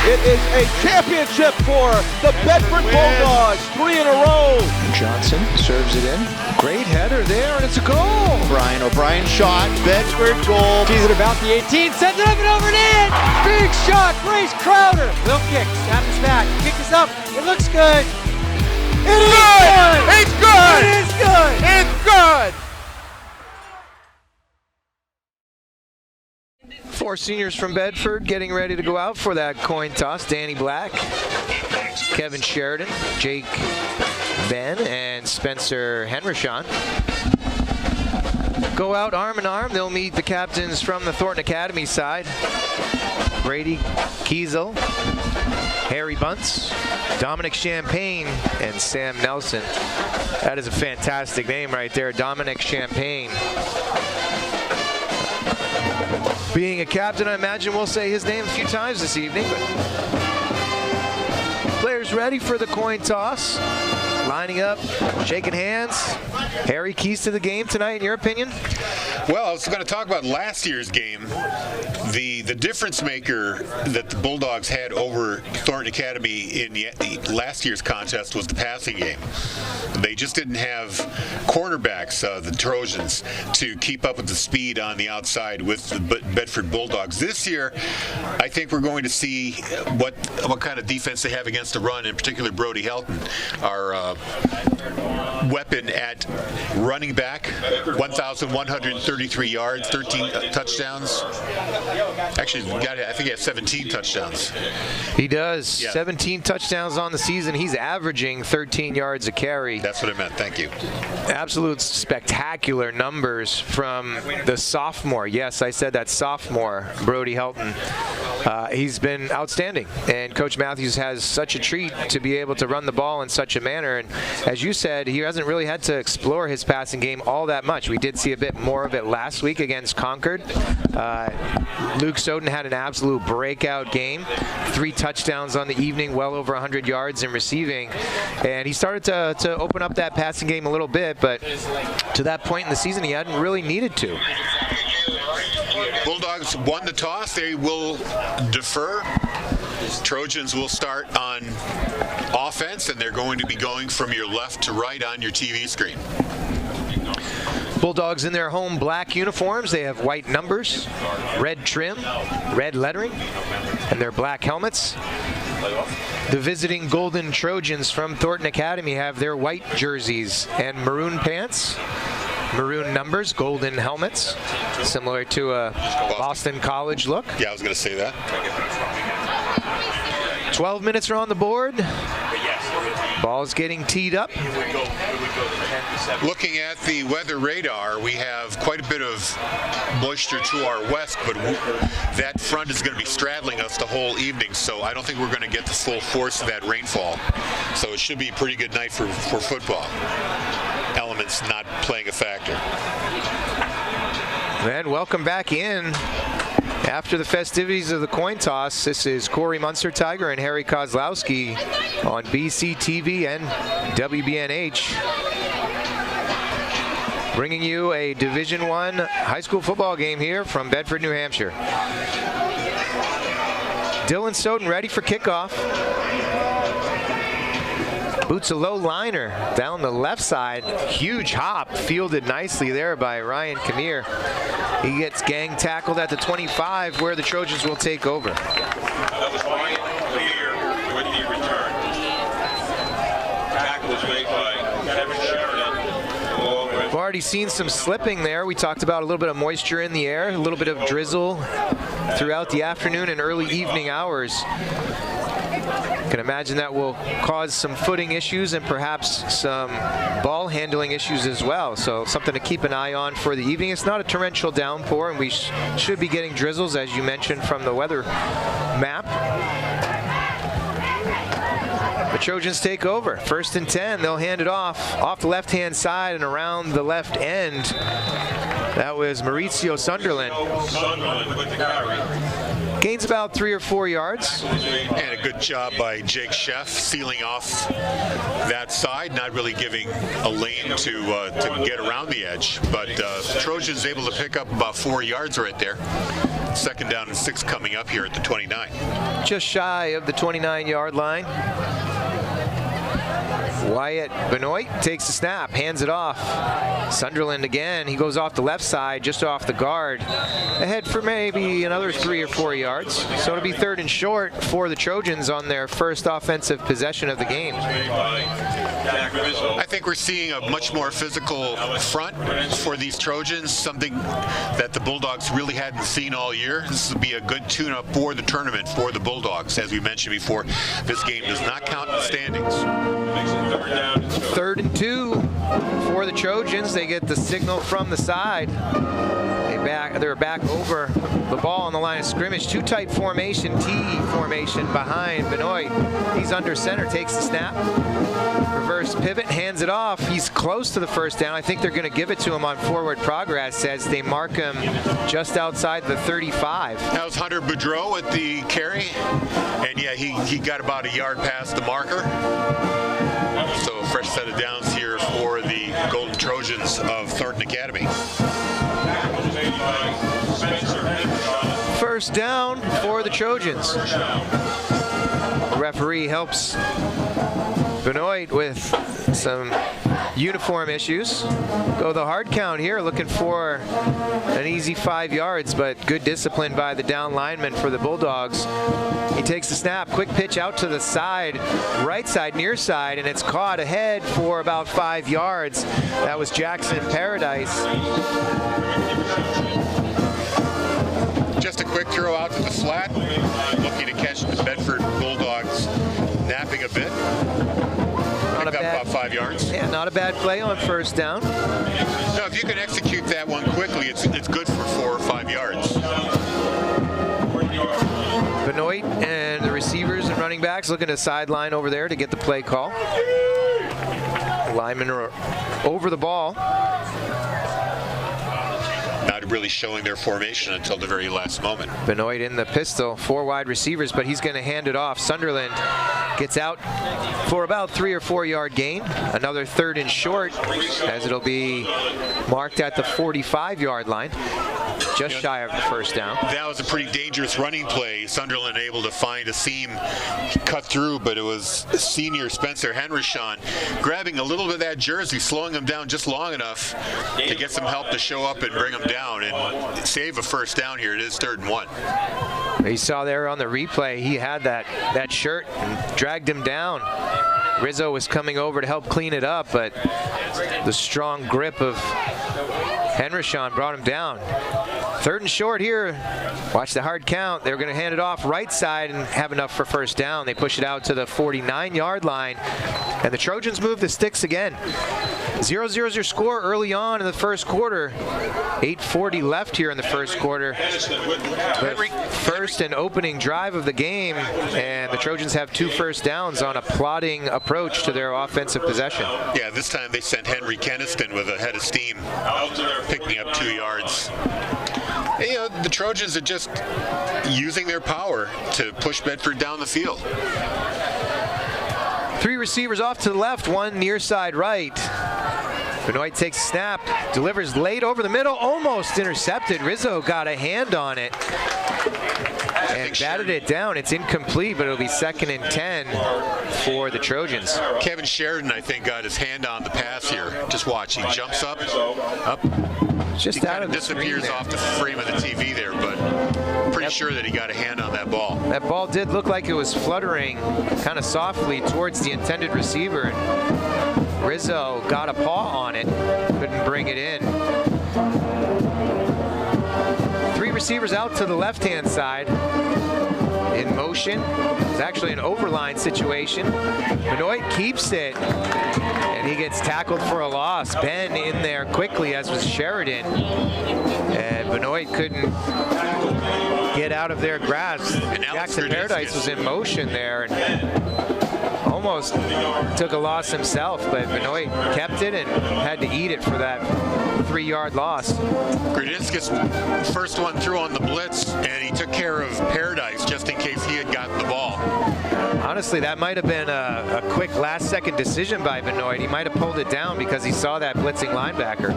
It is a championship for the Bedford Bulldogs, 3 in a row. Johnson serves it in. Great header there, and it's a goal. Brian O'Brien shot, Bedford goal. He's at about the 18, sends it up and over and in. Big shot, Grace Crowder. Will kick, snaps back, kick is up. It looks good. It is good. It's good. It is good. It's good. 4 seniors from Bedford getting ready to go out for that coin toss. Danny Black, Kevin Sheridan, Jake Ben, and Spencer Henrishon go out arm in arm. They'll meet the captains from the Thornton Academy side. Brady Kiesel, Harry Bunce, Dominic Champagne, and Sam Nelson. That is a fantastic name right there, Dominic Champagne. Being a captain, I imagine we'll say his name a few times this evening. But players ready for the coin toss. Lining up, shaking hands. Harry, keys to the game tonight, in your opinion? Well, I was going to talk about last year's game. The difference maker that the Bulldogs had over Thornton Academy in last year's contest was the passing game. They just didn't have cornerbacks, the Trojans, to keep up with the speed on the outside with the Bedford Bulldogs. This year, I think we're going to see what kind of defense they have against the run, in particular Brody Helton, our weapon at running back, 1,133 yards, 13 touchdowns. Actually, I think he has 17 touchdowns. He does. Yeah. 17 touchdowns on the season. He's averaging 13 yards a carry. That's what I meant. Thank you. Absolute spectacular numbers from the sophomore. Yes, I said that, sophomore, Brody Helton. He's been outstanding, and Coach Matthews has such a treat to be able to run the ball in such a manner. And as you said, he hasn't really had to explore his passing game all that much. We did see a bit more of it last week against Concord. Luke Soden had an absolute breakout game. 3 touchdowns on the evening, well over 100 yards in receiving. And he started to open up that passing game a little bit, but to that point in the season, he hadn't really needed to. Bulldogs won the toss. They will defer. Trojans will start on offense, and they're going to be going from your left to right on your TV screen. Bulldogs in their home black uniforms. They have white numbers, red trim, red lettering, and their black helmets. The visiting Golden Trojans from Thornton Academy have their white jerseys and maroon pants, maroon numbers, golden helmets, similar to a Boston College look. Yeah, I was going to say that. 12 minutes are on the board. Ball's getting teed up. Looking at the weather radar, we have quite a bit of moisture to our west, but that front is going to be straddling us the whole evening, so I don't think we're going to get the full force of that rainfall. So it should be a pretty good night for football. Elements not playing a factor. And welcome back in. After the festivities of the coin toss, this is Corey Munster-Tiger and Harry Kozlowski on BC TV and WBNH, bringing you a Division I high school football game here from Bedford, New Hampshire. Dylan Soden ready for kickoff. Boots a low liner down the left side. Huge hop, fielded nicely there by Ryan Kamir. He gets gang tackled at the 25, where the Trojans will take over. That was Ryan Kamir with the return. Tackle was made by Kevin Sheridan. We've already seen some slipping there. We talked about a little bit of moisture in the air, a little bit of drizzle throughout the afternoon and early evening hours. Can imagine that will cause some footing issues and perhaps some ball handling issues as well. So something to keep an eye on for the evening. It's not a torrential downpour, and we should be getting drizzles, as you mentioned, from the weather map. The Trojans take over. 1st and 10. They'll hand it off the left-hand side and around the left end. That was Maurizio Sunderland. Sunderland with the carry. Gains about 3 or 4 yards. And a good job by Jake Sheff sealing off that side, not really giving a lane to get around the edge. But Trojans able to pick up about 4 yards right there. second down and 6 coming up here at the 29. Just shy of the 29-yard line. Wyatt Benoit takes the snap, hands it off. Sunderland again, he goes off the left side, just off the guard. Ahead for maybe another 3 or 4 yards. So it'll be 3rd and short for the Trojans on their first offensive possession of the game. I think we're seeing a much more physical front for these Trojans, something that the Bulldogs really hadn't seen all year. This will be a good tune-up for the tournament for the Bulldogs. As we mentioned before, this game does not count in the standings. 3rd and 2 for the Trojans. They get the signal from the side. They're back over the ball on the line of scrimmage. Too tight formation, T formation behind Benoit. He's under center, takes the snap. Reverse pivot, hands it off. He's close to the first down. I think they're going to give it to him on forward progress as they mark him just outside the 35. That was Hunter Boudreau at the carry. And yeah, he got about a yard past the marker. So a fresh set of downs here for the Golden Trojans of Thornton Academy. First down for the Trojans. The referee helps Benoit with some uniform issues. Go the hard count here, looking for an easy 5 yards, but good discipline by the down lineman for the Bulldogs. He takes the snap, quick pitch out to the side, right side, near side, and it's caught ahead for about 5 yards. That was Jackson Paradise. Just a quick throw out to the flat, looking to catch the Bedford Bulldogs napping a bit. Picked up about 5 yards. Yeah, not a bad play on first down. No, if you can execute that one quickly, it's good for 4 or 5 yards. Benoit and the receivers and running backs looking to sideline over there to get the play call. Linemen are over the ball. Not really showing their formation until the very last moment. Benoit in the pistol, 4 wide receivers, but he's going to hand it off. Sunderland gets out for about 3 or 4 yard gain. Another 3rd and short, as it'll be marked at the 45-yard line. Just shy of the first down. That was a pretty dangerous running play. Sunderland able to find a seam, cut through, but it was senior Spencer Henryshawn grabbing a little bit of that jersey, slowing him down just long enough to get some help to show up and bring him down and save a first down here. It is 3rd and 1. You saw there on the replay, he had that shirt and dragged him down. Rizzo was coming over to help clean it up, but the strong grip of Henryshawn brought him down. 3rd and short here. Watch the hard count. They're going to hand it off right side and have enough for first down. They push it out to the 49-yard line, and the Trojans move the sticks again. 0-0 is your score early on in the first quarter. 8:40 left here in the first quarter. The first and opening drive of the game, and the Trojans have 2 first downs on a plodding approach to their offensive possession. Yeah, this time they sent Henry Keniston with a head of steam, picking up 2 yards. You know, the Trojans are just using their power to push Bedford down the field. 3 receivers off to the left, 1 near side right. Benoit takes a snap, delivers late over the middle, almost intercepted. Rizzo got a hand on it and batted it down. It's incomplete, but it'll be 2nd and 10 for the Trojans. Kevin Sheridan, I think, got his hand on the pass here. Just watch. He jumps up. Just he out kind of of the disappears off the frame of the TV there, but pretty sure that he got a hand on that ball. That ball did look like it was fluttering kind of softly towards the intended receiver. Rizzo got a paw on it, couldn't bring it in. 3 receivers out to the left-hand side. In motion. It's actually an overline situation. Benoit keeps it, and he gets tackled for a loss. Ben in there quickly, as was Sheridan. And Benoit couldn't get out of their grasp. Jackson Paradise was in motion there and almost took a loss himself, but Benoit kept it and had to eat it for that 3-yard loss. Gradinskas first one through on the blitz, and he took care of Paradise just in case he had gotten the ball. Honestly, that might have been a quick last-second decision by Benoit. He might have pulled it down because he saw that blitzing linebacker.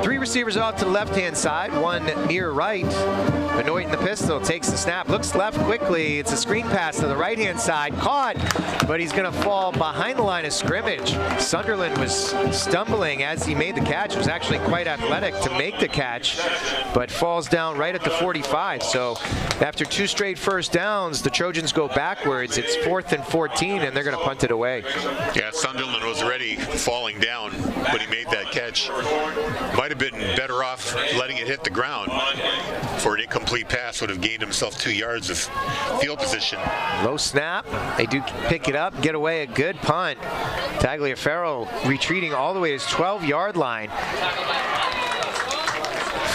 3 receivers off to the left-hand side, 1 near right. Benoit in the pistol, takes the snap, looks left quickly. It's a screen pass to the right-hand side, caught, but he's going to fall behind the line of scrimmage. Sunderland was stumbling as he made the catch. Was actually quite athletic to make the catch, but falls down right at the 45. So after 2 straight first downs, the Trojans go backwards. It's 4th and 14, and they're going to punt it away. Yeah, Sunderland was already falling down when he made that catch. Might have been better off letting it hit the ground. For an incomplete pass, would have gained himself 2 yards of field position. Low snap. They do pick it up, get away a good punt. Tagliaferro retreating all the way to his 12-yard line.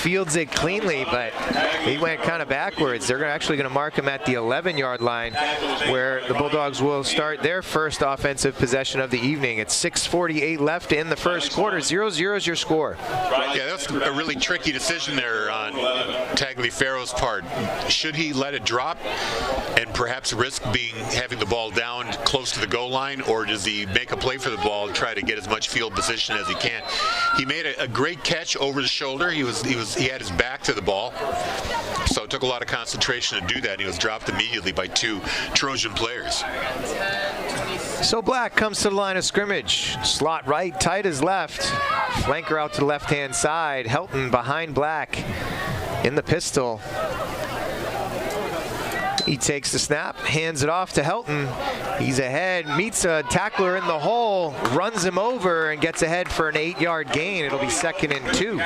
Fields it cleanly, but he went kind of backwards. They're actually going to mark him at the 11-yard line, where the Bulldogs will start their first offensive possession of the evening. It's 6:48 left in the first quarter. 0-0 is your score. Yeah, that's a really tricky decision there on Tagliaferro's part. Should he let it drop and perhaps risk having the ball down close to the goal line, or does he make a play for the ball and try to get as much field position as he can? He made a great catch over the shoulder. He had his back to the ball, so it took a lot of concentration to do that. He was dropped immediately by 2 Trojan players. So Black comes to the line of scrimmage. Slot right, tight as left. Flanker out to the left-hand side. Helton behind Black in the pistol. He takes the snap, hands it off to Helton. He's ahead, meets a tackler in the hole, runs him over, and gets ahead for an 8-yard gain. It'll be 2nd and 2.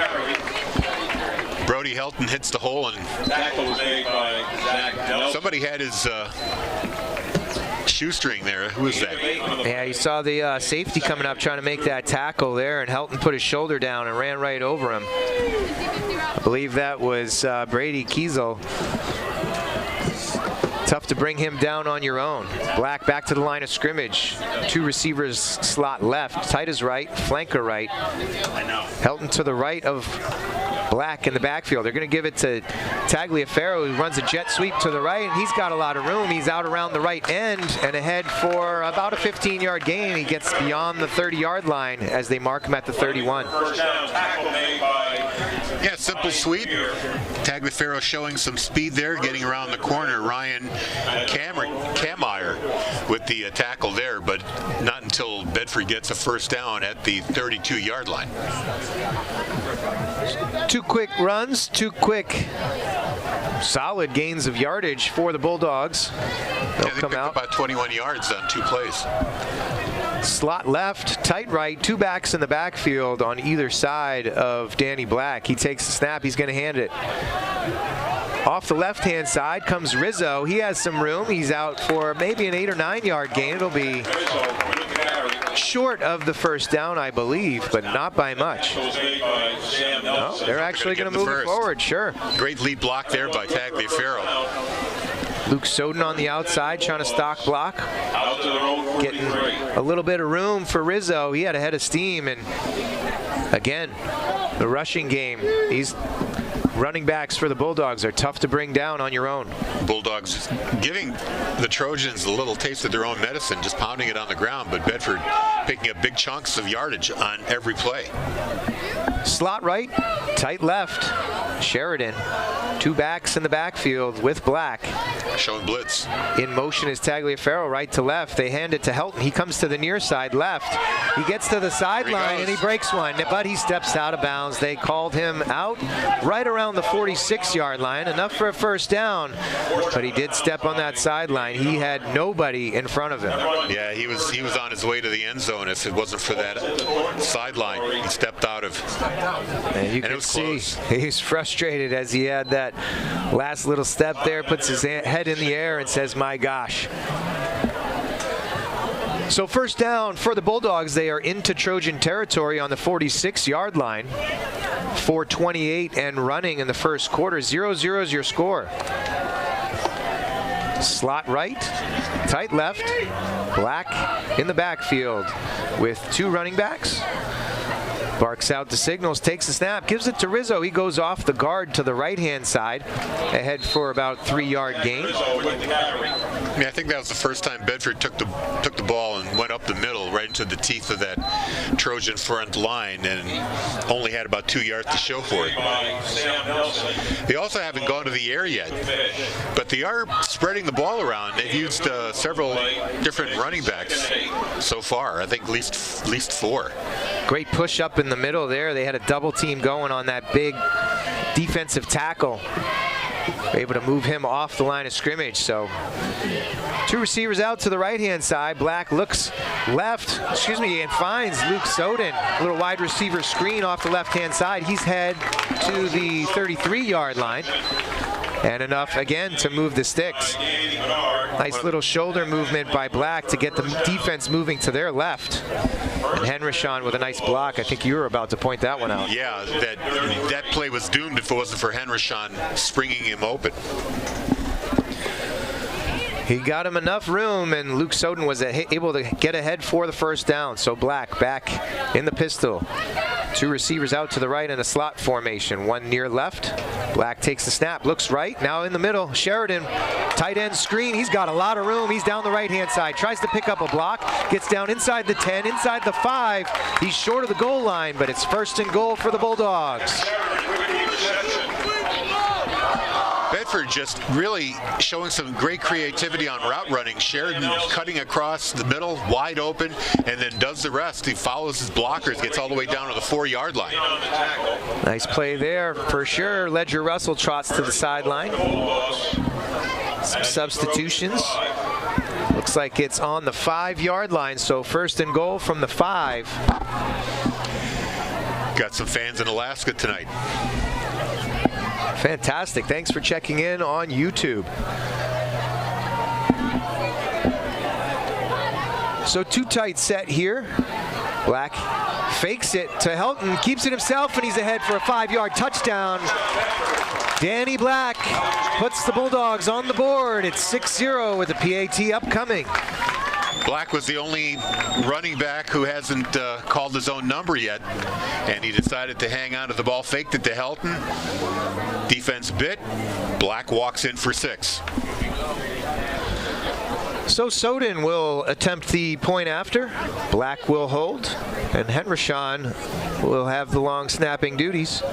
Brody Helton hits the hole, and somebody had his shoestring there. Who was that? Yeah, you saw the safety coming up trying to make that tackle there, and Helton put his shoulder down and ran right over him. I believe that was Brady Kiesel. Tough to bring him down on your own. Black back to the line of scrimmage. 2 receivers slot left. Tight is right, flanker right. Helton to the right of Black in the backfield. They're going to give it to Tagliaferro, who runs a jet sweep to the right, and he's got a lot of room. He's out around the right end and ahead for about a 15-yard gain. He gets beyond the 30-yard line as they mark him at the 31. Yeah, simple sweep. Tagliaferro showing some speed there, getting around the corner. Ryan Kameyer with the tackle there, but not until Bedford gets a first down at the 32-yard line. 2 quick runs, 2 quick solid gains of yardage for the Bulldogs. They'll come out about 21 yards on 2 plays. Slot left, tight right, 2 backs in the backfield on either side of Danny Black. He takes the snap, he's going to hand it. Off the left-hand side comes Rizzo. He has some room. He's out for maybe an 8 or 9 yard gain. It'll be short of the first down, I believe, but not by much. No, they're actually going to move it forward, sure. Great lead block there by Tagliaferro. Luke Soden on the outside trying to stock block. Getting a little bit of room for Rizzo. He had a head of steam, and again, the rushing game. These running backs for the Bulldogs are tough to bring down on your own. Bulldogs giving the Trojans a little taste of their own medicine, just pounding it on the ground, but Bedford picking up big chunks of yardage on every play. Slot right, tight left. Sheridan, 2 backs in the backfield with Black. Showing blitz. In motion is Tagliaferro, right to left. They hand it to Helton. He comes to the near side left. He gets to the sideline and he breaks one, but he steps out of bounds. They called him out right around the 46-yard line. Enough for a first down, but he did step on that sideline. He had nobody in front of him. Yeah, he was on his way to the end zone if it wasn't for that sideline he stepped out of. And you can see he's frustrated as he had that last little step there, puts his head in the air and says, my gosh. So first down for the Bulldogs. They are into Trojan territory on the 46-yard line. 4:28 and running in the first quarter. 0-0 is your score. Slot right, tight left, Black in the backfield with 2 running backs. Barks out the signals, takes the snap, gives it to Rizzo. He goes off the guard to the right-hand side, ahead for about 3-yard gain. Yeah, I think that was the first time Bedford took the ball and went up the middle right into the teeth of that Trojan front line and only had about 2 yards to show for it. They also haven't gone to the air yet, but they are spreading the ball around. They've used several different running backs so far. I think at least 4. Great push up in the middle there. They had a double team going on that big defensive tackle. Able to move him off the line of scrimmage. So 2 receivers out to the right-hand side. Black looks left, and finds Luke Soden. A little wide receiver screen off the left-hand side. He's head to the 33-yard line. And enough again to move the sticks. Nice little shoulder movement by Black to get the defense moving to their left. And Henrishon with a nice block. I think you were about to point that one out. Yeah, that play was doomed if it wasn't for Henrishon springing him open. He got him enough room, and Luke Soden was able to get ahead for the first down. So Black back in the pistol. 2 receivers out to the right in a slot formation. 1 near left. Black takes the snap, looks right. Now in the middle, Sheridan, tight end screen. He's got a lot of room. He's down the right-hand side. Tries to pick up a block. Gets down inside the 10, inside the 5. He's short of the goal line, but it's 1st and goal for the Bulldogs. Bedford just really showing some great creativity on route running. Sheridan cutting across the middle, wide open, and then does the rest. He follows his blockers, gets all the way down to the 4-yard line. Nice play there for sure. Ledger Russell trots to the sideline. Some substitutions. Looks like it's on the 5-yard line, so 1st and goal from the 5. Got some fans in Alaska tonight. Fantastic. Thanks for checking in on YouTube. So 2 tight set here. Black fakes it to Helton, keeps it himself, and he's ahead for a 5-yard touchdown. Danny Black puts the Bulldogs on the board. It's 6-0 with the PAT upcoming. Black was the only running back who hasn't called his own number yet, and he decided to hang on to the ball, faked it to Helton. Defense bit. Black walks in for 6. So Soden will attempt the point after. Black will hold, and Henrishon will have the long snapping duties.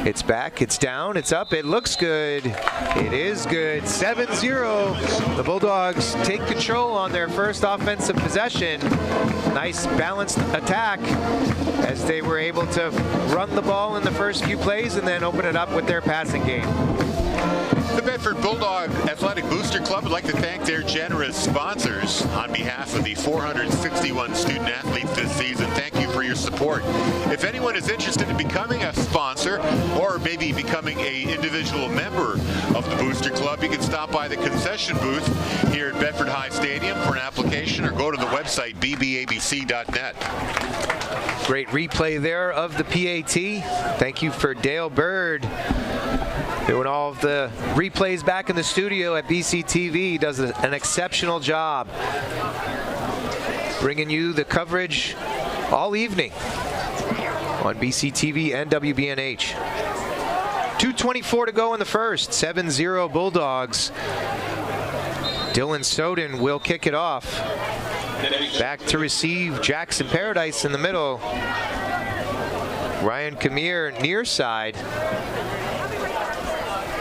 It's back, it's down, it's up, it looks good. It is good. 7-0. The Bulldogs take control on their first offensive possession. Nice balanced attack as they were able to run the ball in the first few plays and then open it up with their passing game. The Bedford Bulldog Athletic Booster Club would like to thank their generous sponsors on behalf of the 461 student athletes this season. Thank you for your support. If anyone is interested in becoming a sponsor or maybe becoming an individual member of the Booster Club, you can stop by the concession booth here at Bedford High Stadium for an application or go to the website bbabc.net. Great replay there of the PAT. Thank you for Dale Bird doing all of the replays back in the studio at BCTV. He does an exceptional job bringing you the coverage all evening on BCTV and WBNH. 2:24 to go in the first. 7-0 Bulldogs. Dylan Soden will kick it off. Back to receive Jackson Paradise in the middle. Ryan Kamir near side.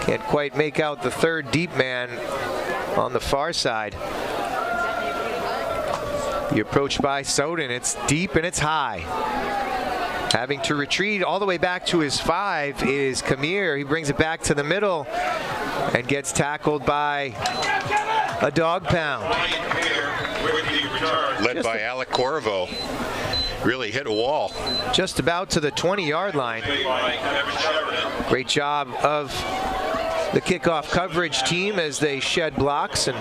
Can't quite make out the 3rd deep man on the far side. The approach by Soden, it's deep and it's high. Having to retreat all the way back to his 5 is Kamir. He brings it back to the middle and gets tackled by a dog pound. Led by Alec Corvo. Really hit a wall. Just about to the 20-yard line. Great job of the kickoff coverage team as they shed blocks and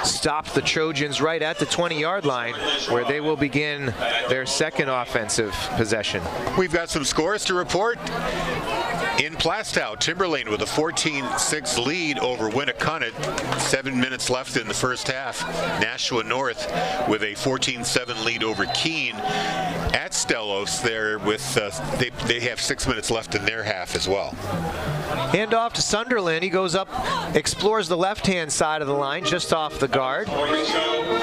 stop the Trojans right at the 20-yard line, where they will begin their second offensive possession. We've got some scores to report. In Plastow, Timberlane with a 14-6 lead over Winnacunnet. 7 minutes left in the first half. Nashua North with a 14-7 lead over Keene. At Stellos, there with they have 6 minutes left in their half as well. Hand off to Sunderland. He goes up, explores the left-hand side of the line, just off the guard.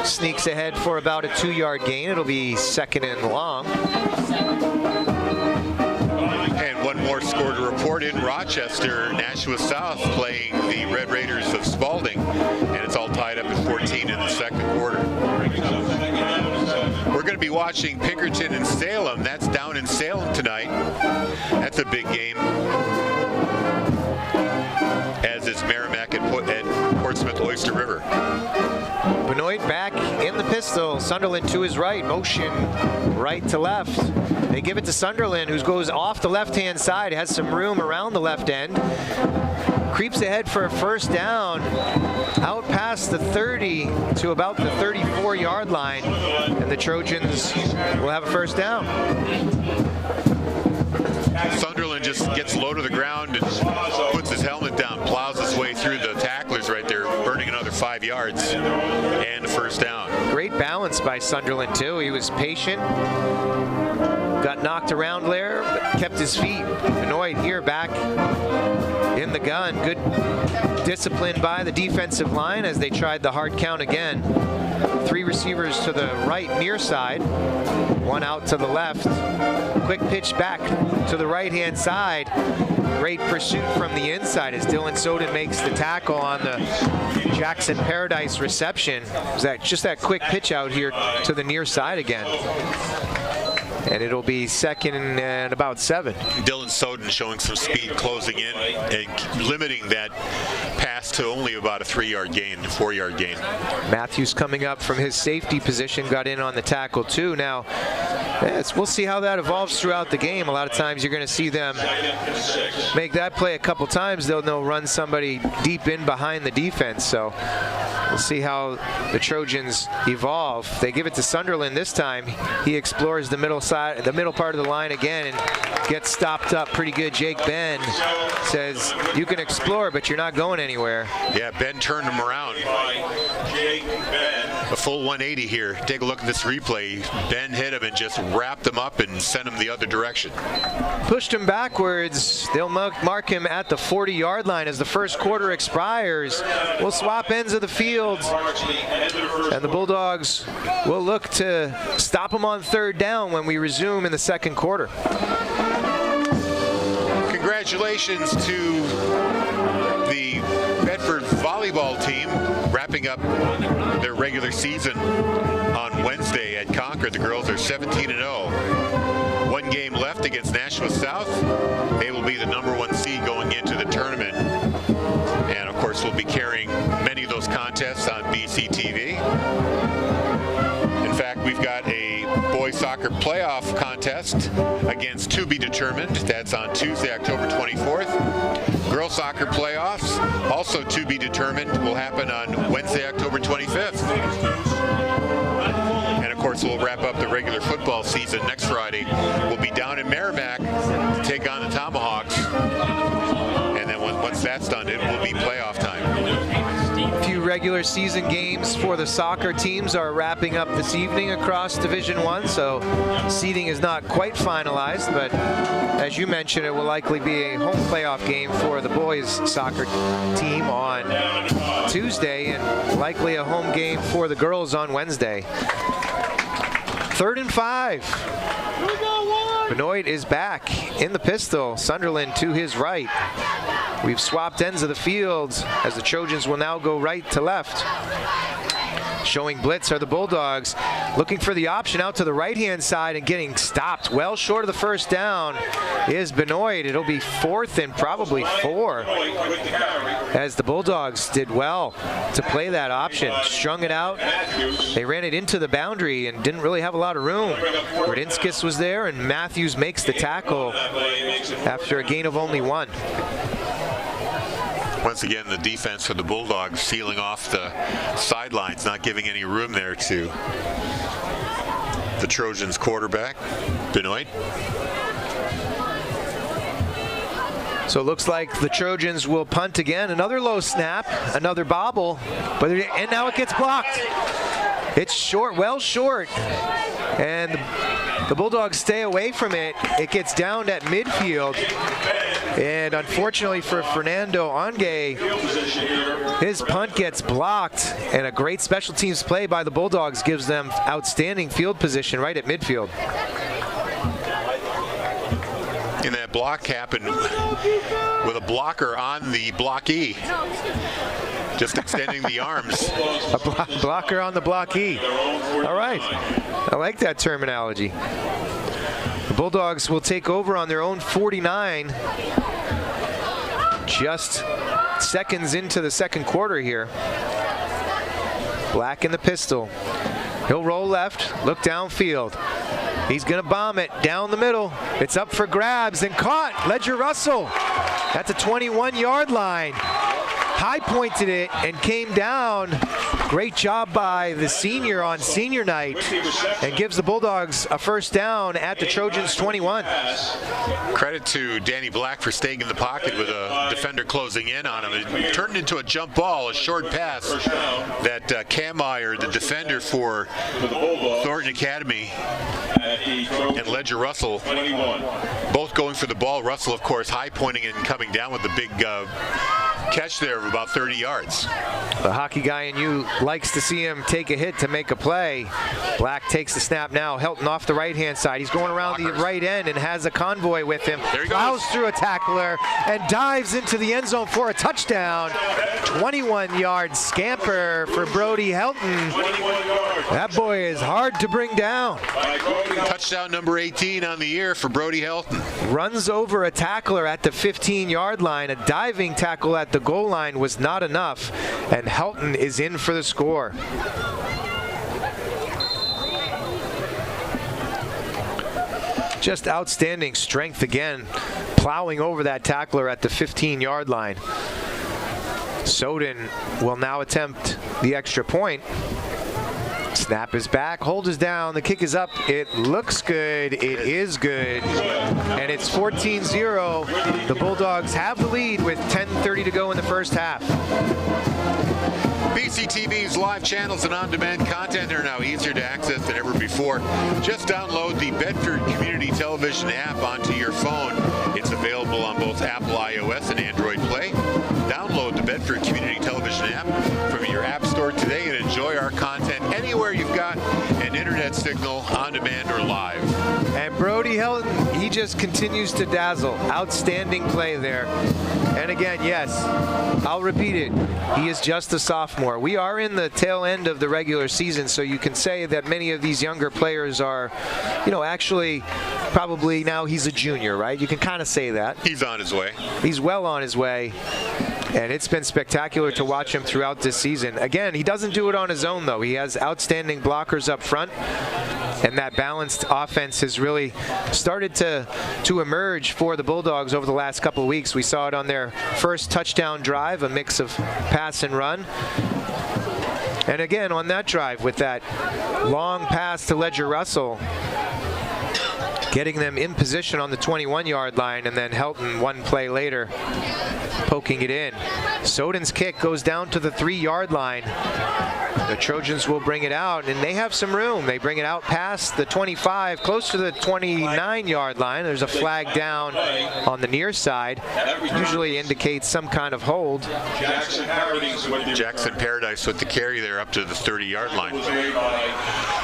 Sneaks ahead for about a 2-yard gain. It'll be second and long. And one more score to report in Rochester. Nashua South playing the Red Raiders of Spalding, and it's all tied up at 14 in the second quarter. We're going to be watching Pinkerton and Salem. That's down in Salem tonight. That's a big game. As is Merrimack at Portsmouth Oyster River. Benoit back in the pistol. Sunderland to his right. Motion right to left. They give it to Sunderland, who goes off the left-hand side, has some room around the left end. Creeps ahead for a first down, out past the 30 to about the 34-yard line, and the Trojans will have a first down. Sunderland just gets low to the ground and puts his helmet down, plows his way through the tacklers right there, burning another 5 yards and a first down. Great balance by Sunderland too. He was patient, got knocked around there, but kept his feet. Benoit here back in the gun. Good discipline by the defensive line as they tried the hard count again. 3 receivers to the right near side, 1 out to the left. Quick pitch back to the right-hand side. Great pursuit from the inside as Dylan Soden makes the tackle on the Jackson Paradise reception. It was just that quick pitch out here to the near side again. And it'll be second and about 7. Dylan Soden showing some speed closing in and limiting that pass to only about a 3-yard gain, 4-yard gain. Matthews coming up from his safety position, got in on the tackle too. Now, we'll see how that evolves throughout the game. A lot of times you're going to see them make that play a couple times. They'll run somebody deep in behind the defense. So we'll see how the Trojans evolve. They give it to Sunderland this time. He explores the middle side, the middle part of the line again, and gets stopped up pretty good. Jake Ben says, "You can explore, but you're not going anywhere." Yeah, Ben turned him around. A full 180 here. Take a look at this replay. Ben hit him and just wrapped him up and sent him the other direction. Pushed him backwards. They'll mark him at the 40-yard line as the first quarter expires. We'll swap ends of the field, and the Bulldogs will look to stop him on third down when we resume in the second quarter. Congratulations to the Bedford volleyball team wrapping up their regular season on Wednesday at Concord. The girls are 17-0. 1 game left against Nashua South. They will be the #1 seed going into the tournament. And of course, we'll be carrying many of those contests on BCTV. In fact, we've got a boys soccer playoff contest against to be determined. That's on Tuesday, October 24th. Girls soccer playoffs, also to be determined, will happen on Wednesday, October 25th. And of course, we'll wrap up the regular football season next Friday. We'll be down in Merrimack to take on the Tomahawks. And then once that's done, it will be playoff time. A few regular season games for the soccer teams are wrapping up this evening across Division I, so seeding is not quite finalized, but as you mentioned, it will likely be a home playoff game for the boys soccer team on Tuesday, and likely a home game for the girls on Wednesday. 3rd and 5. Benoit is back in the pistol. Sunderland to his right. We've swapped ends of the field as the Trojans will now go right to left. Showing blitz are the Bulldogs, looking for the option out to the right-hand side and getting stopped well short of the first down is Benoit. It'll be 4th and probably 4 as the Bulldogs did well to play that option. Strung it out. They ran it into the boundary and didn't really have a lot of room. Radinskis was there, and Matthews makes the tackle after a gain of only 1. Once again, the defense for the Bulldogs sealing off the sidelines, not giving any room there to the Trojans quarterback, Benoit. So it looks like the Trojans will punt again. Another low snap, another bobble, and now it gets blocked. It's short, well short, and the Bulldogs stay away from it. It gets downed at midfield, and unfortunately for Fernando Onge, his punt gets blocked, and a great special teams play by the Bulldogs gives them outstanding field position right at midfield. And that block happened with a blocker on the blockee, just extending the arms. A blocker on the blockee. All right. I like that terminology. The Bulldogs will take over on their own 49. Just seconds into the second quarter here. Black in the pistol. He'll roll left, look downfield. He's going to bomb it down the middle. It's up for grabs and caught. Ledger Russell at the 21-yard line. High pointed it and came down. Great job by the senior on senior night, and gives the Bulldogs a first down at the Trojans 21. Credit to Danny Black for staying in the pocket with a defender closing in on him. It turned into a jump ball, a short pass that Kameyer, the defender for Thornton Academy, and Ledger Russell both going for the ball. Russell, of course, high pointing it and coming down with the big catch there of about 30 yards. The hockey guy in you likes to see him take a hit to make a play. Black takes the snap now. Helton off the right-hand side. He's going around the right end and has a convoy with him. There he plows goes through a tackler and dives into the end zone for a touchdown. 21-yard scamper for Brody Helton. That boy is hard to bring down. Touchdown number 18 on the year for Brody Helton. Runs over a tackler at the 15-yard line. A diving tackle at the goal line was not enough, and Helton is in for the score. Just outstanding strength again, plowing over that tackler at the 15-yard line. Soden will now attempt the extra point. Snap is back, hold is down, the kick is up, it looks good, it is good, and it's 14-0. The Bulldogs have the lead with 10:30 to go in the first half. BCTV's live channels and on-demand content are now easier to access than ever before. Just download the Bedford Community Television app onto your phone. It's available on both Apple iOS and Android Play. Download the Bedford Community Television app from your app store today and enjoy our content anywhere you've got an internet signal, on demand or live. And Brody Helton, he just continues to dazzle. Outstanding play there. And again, yes, I'll repeat it. He is just a sophomore. We are in the tail end of the regular season, so you can say that many of these younger players are, actually probably now he's a junior, right? You can kind of say that. He's on his way. He's well on his way. And it's been spectacular to watch him throughout this season. Again, he doesn't do it on his own, though. He has outstanding blockers up front. And that balanced offense has really started to emerge for the Bulldogs over the last couple of weeks. We saw it on their first touchdown drive, a mix of pass and run. And again, on that drive with that long pass to Ledger Russell, getting them in position on the 21-yard line, and then Helton one play later poking it in. Soden's kick goes down to the 3-yard line. The Trojans will bring it out, and they have some room. They bring it out past the 25, close to the 29-yard line. There's a flag down on the near side. Usually indicates some kind of hold. Jackson Paradise with the carry there up to the 30-yard line.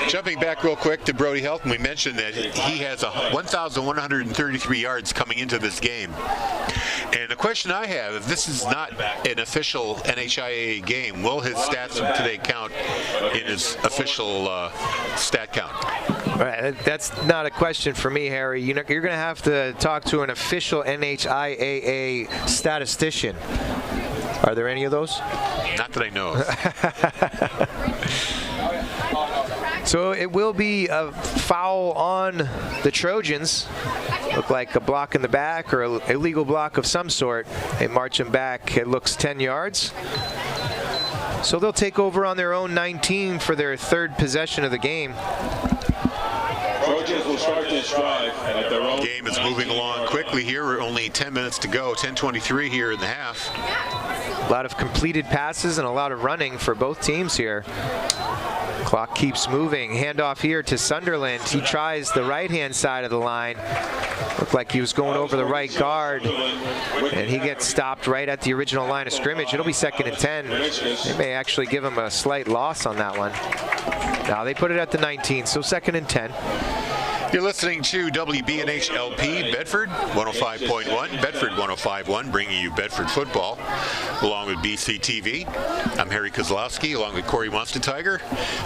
Jumping back real quick to Brody Helton, we mentioned that he has 1,133 yards coming into this game. And the question I have, if this is not an official NHIAA game, will his stats from today count in his official stat count? Right, that's not a question for me, Harry. You're going to have to talk to an official NHIAA statistician. Are there any of those? Not that I know of. So it will be a foul on the Trojans. Look like a block in the back or an illegal block of some sort. They march him back. It looks 10 yards. So they'll take over on their own 19 for their third possession of the game. Trojans will start this drive at their own. Game is moving along quickly here. We're only 10 minutes to go. 10:23 here in the half. A lot of completed passes and a lot of running for both teams here. Clock keeps moving. Handoff here to Sunderland. He tries the right-hand side of the line. Looked like he was going over the right guard, and he gets stopped right at the original line of scrimmage. It'll be 2nd and 10. They may actually give him a slight loss on that one. Now they put it at the 19, so 2nd and 10. You're listening to WBNH LP Bedford 105.1, Bedford 105.1, bringing you Bedford football along with BCTV. I'm Harry Kozlowski along with Corey Monster-Tiger,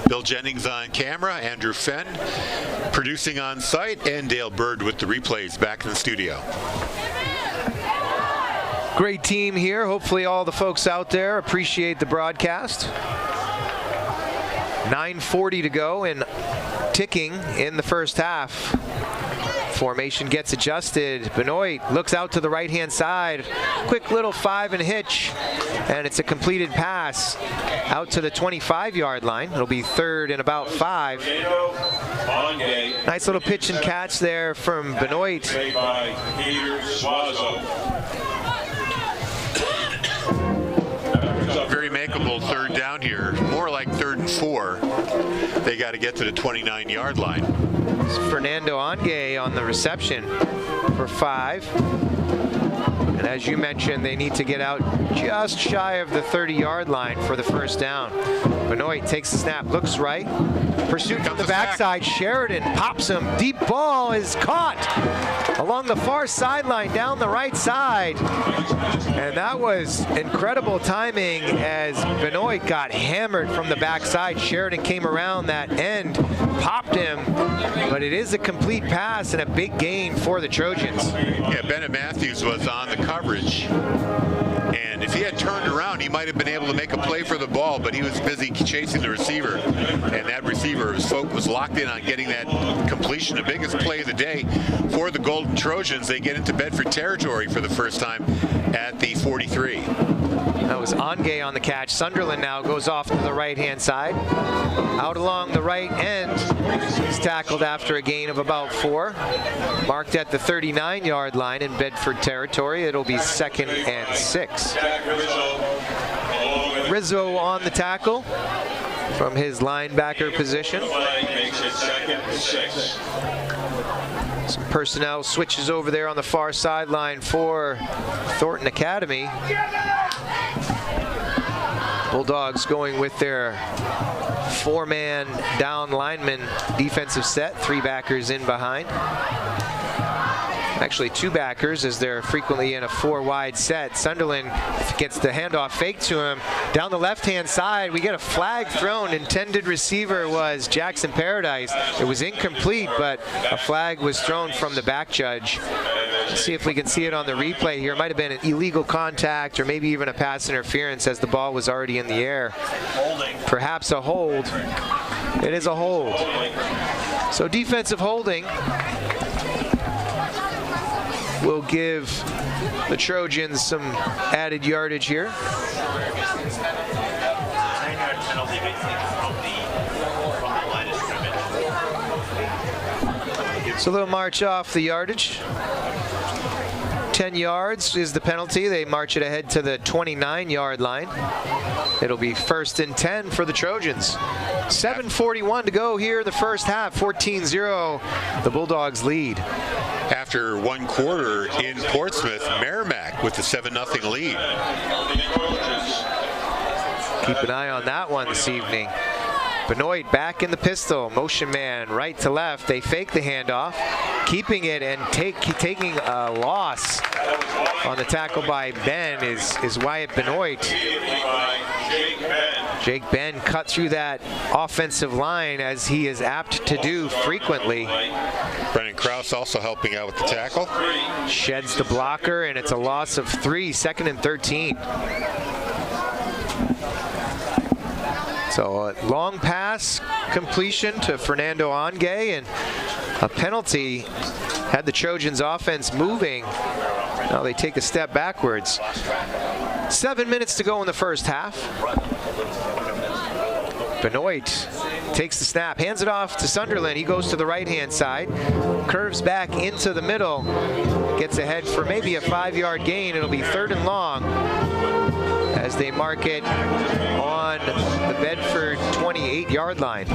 Bill Jennings on camera, Andrew Fenn producing on site, and Dale Bird with the replays back in the studio. Great team here. Hopefully all the folks out there appreciate the broadcast. 9:40 to go and ticking in the first half. Formation gets adjusted. Benoit looks out to the right-hand side. Quick little 5 and hitch, and it's a completed pass out to the 25-yard line. It'll be 3rd and about 5. Nice little pitch and catch there from Benoit. Very makeable 3rd down here. More like 3rd and 4. They got to get to the 29-yard line. It's Fernando Angay on the reception for 5. And as you mentioned, they need to get out just shy of the 30-yard line for the first down. Benoit takes the snap, looks right. Pursuit from the backside. Sheridan pops him. Deep ball is caught along the far sideline down the right side. And that was incredible timing as Benoit got hammered from the backside. Sheridan came around that end, popped him, but it is a complete pass and a big gain for the Trojans. Yeah, Bennett Matthews was on the coverage, and if he had turned around, he might have been able to make a play for the ball, but he was busy chasing the receiver, and that receiver was locked in on getting that completion. The biggest play of the day for the Golden Trojans. They get into Bedford territory for the first time at the 43. That was Angay on the catch. Sunderland now goes off to the right-hand side. Out along the right end. He's tackled after a gain of about 4. Marked at the 39-yard line in Bedford territory. It'll be 2nd and 6. Rizzo on the tackle from his linebacker position. Some personnel switches over there on the far sideline for Thornton Academy. Bulldogs going with their 4-man down lineman defensive set, 3 backers in behind. Actually 2 backers as they're frequently in a 4-wide set. Sunderland gets the handoff fake to him. Down the left-hand side, we get a flag thrown. Intended receiver was Jackson Paradise. It was incomplete, but a flag was thrown from the back judge. Let's see if we can see it on the replay here. It might have been an illegal contact or maybe even a pass interference as the ball was already in the air. Perhaps a hold. It is a hold. So defensive holding will give the Trojans some added yardage here. So they'll march off the yardage. 10 yards is the penalty. They march it ahead to the 29-yard line. It'll be 1st and 10 for the Trojans. 7:41 to go here in the first half. 14-0, the Bulldogs lead. After 1 quarter in Portsmouth, Merrimack with the 7-0 lead. Keep an eye on that one this evening. Benoit back in the pistol, motion man right to left. They fake the handoff, keeping it and taking a loss on the tackle by Ben is Wyatt Benoit. Jake Ben cut through that offensive line as he is apt to do frequently. Brennan Krause also helping out with the tackle. Sheds the blocker, and it's a loss of 3, 2nd and 13. So a long pass completion to Fernando Angay, and a penalty had the Trojans offense moving. Now they take a step backwards. 7 minutes to go in the first half. Benoit takes the snap, hands it off to Sunderland. He goes to the right-hand side, curves back into the middle, gets ahead for maybe a 5-yard gain. It'll be 3rd and long as they mark it on the Bedford 28-yard line.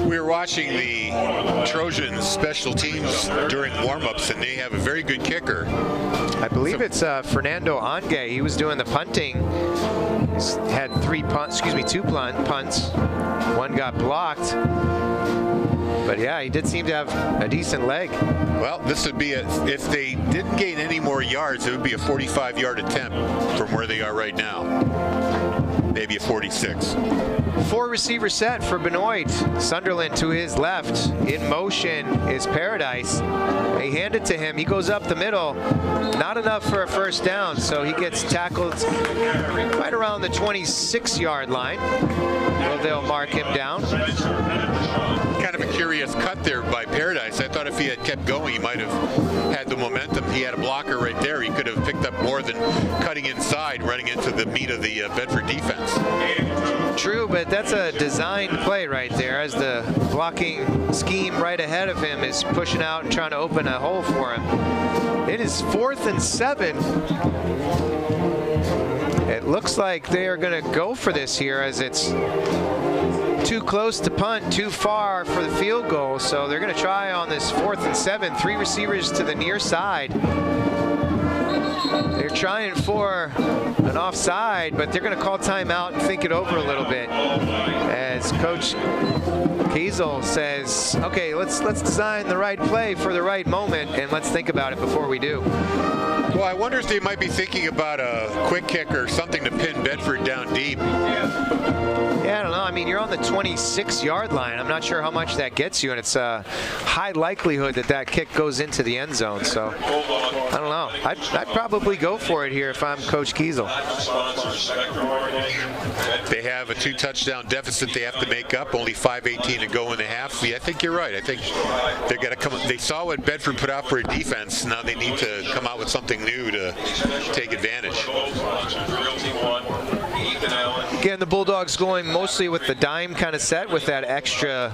We were watching the Trojans special teams during warm-ups, and they have a very good kicker. I believe it's Fernando Ange. He was doing the punting. He's had 2 punts. One got blocked. But yeah, he did seem to have a decent leg. Well, this would be if they didn't gain any more yards, it would be a 45-yard attempt from where they are right now. Maybe a 46. 4-receiver set for Benoit. Sunderland to his left. In motion is Paradise. They hand it to him. He goes up the middle. Not enough for a first down, so he gets tackled right around the 26-yard line. Well, they'll mark him down. Kind of a curious cut there by Paradise. I thought if he had kept going, he might have had the momentum. He had a blocker right there. He could have picked up more than cutting inside, running into the meat of the Bedford defense. True, but that's a designed play right there, as the blocking scheme right ahead of him is pushing out and trying to open a hole for him. It is 4th and 7. It looks like they are going to go for this here, as it's too close to punt, too far for the field goal. So they're going to try on this 4th and 7. 3 receivers to the near side. They're trying for an offside, but they're going to call timeout and think it over a little bit. As Coach Kiesel says, okay, let's design the right play for the right moment, and let's think about it before we do. Well, I wonder if they might be thinking about a quick kick or something to pin Bedford down deep. Yeah, I don't know. I mean, you're on the 26-yard line. I'm not sure how much that gets you, and it's a high likelihood that that kick goes into the end zone. So, I don't know. I'd probably go for it here if I'm Coach Kiesel. They have a 2-touchdown deficit they have to make up. Only 5:18 to go in the half. Yeah, I think you're right. I think they're going to come. They saw what Bedford put out for a defense. Now they need to come out with something new to take advantage. Again, the Bulldogs going mostly with the dime kind of set with that extra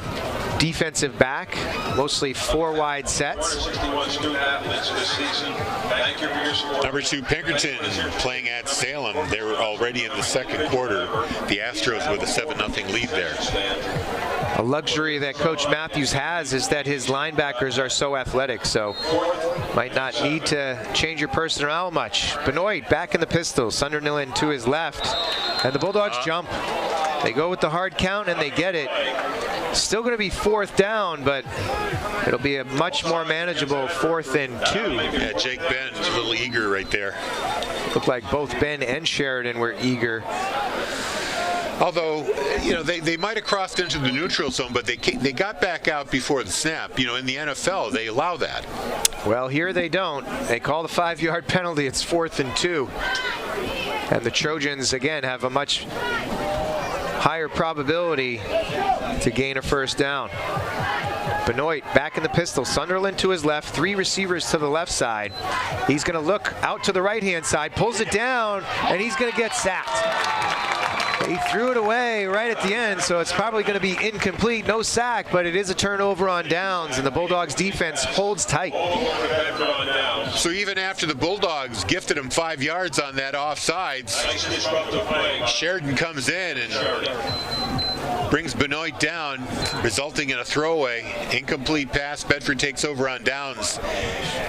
defensive back, mostly 4 wide sets. Number 2, Pinkerton playing at Salem. They were already in the second quarter. The Astros with a 7-0 lead there. A luxury that Coach Matthews has is that his linebackers are so athletic, so might not need to change your personnel much. Benoit back in the pistol, Sunderland to his left, and the Bulldogs jump. They go with the hard count and they get it. Still going to be 4th down, but it'll be a much more manageable 4th and 2. Yeah, Jake Ben, a little eager right there. Looked like both Ben and Sheridan were eager. Although, you know, they might have crossed into the neutral zone, but they got back out before the snap. You know, in the NFL, they allow that. Well, here they don't. They call the 5-yard penalty. It's 4th and 2. And the Trojans, again, have a much higher probability to gain a first down. Benoit back in the pistol. Sunderland to his left. 3 receivers to the left side. He's going to look out to the right-hand side, pulls it down, and he's going to get sacked. He threw it away right at the end, so it's probably going to be incomplete. No sack, but it is a turnover on downs, and the Bulldogs defense holds tight. So even after the Bulldogs gifted him 5 yards on that offsides, Sheridan comes in and brings Benoit down, resulting in a throwaway. Incomplete pass. Bedford takes over on downs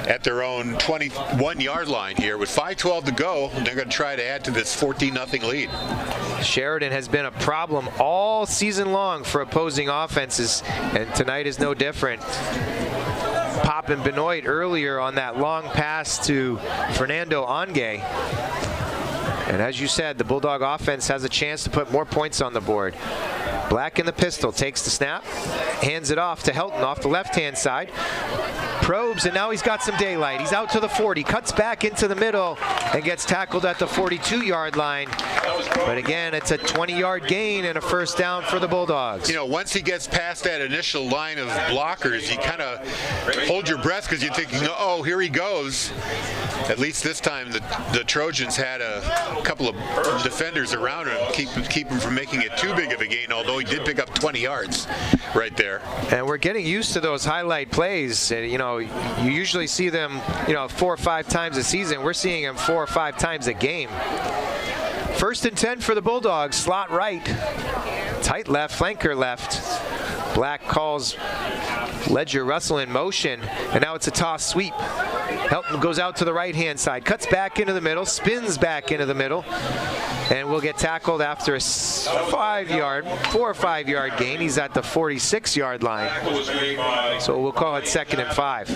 at their own 21-yard line here. With 5:12 to go, they're going to try to add to this 14-0 lead. Sheridan has been a problem all season long for opposing offenses, and tonight is no different. Popping Benoit earlier on that long pass to Fernando Ange. And as you said, the Bulldog offense has a chance to put more points on the board. Black in the pistol, takes the snap, hands it off to Helton off the left-hand side. Probes, and now he's got some daylight. He's out to the 40, cuts back into the middle, and gets tackled at the 42-yard line. But again, it's a 20-yard gain and a first down for the Bulldogs. You know, once he gets past that initial line of blockers, you kind of hold your breath because you're thinking, oh, here he goes. At least this time, the Trojans had a couple of defenders around him, keep him from making it too big of a gain, although he did pick up 20 yards right there. And we're getting used to those highlight plays. You know, you usually see them, 4 or 5 times a season. We're seeing them 4 or 5 times a game. 1st and 10 for the Bulldogs. Slot right, tight left, flanker left. Black calls Ledger Russell in motion, and now it's a toss sweep. Helton goes out to the right-hand side, cuts back into the middle, spins back into the middle, and will get tackled after a 4 or 5 yard gain. He's at the 46-yard line. So we'll call it 2nd and 5.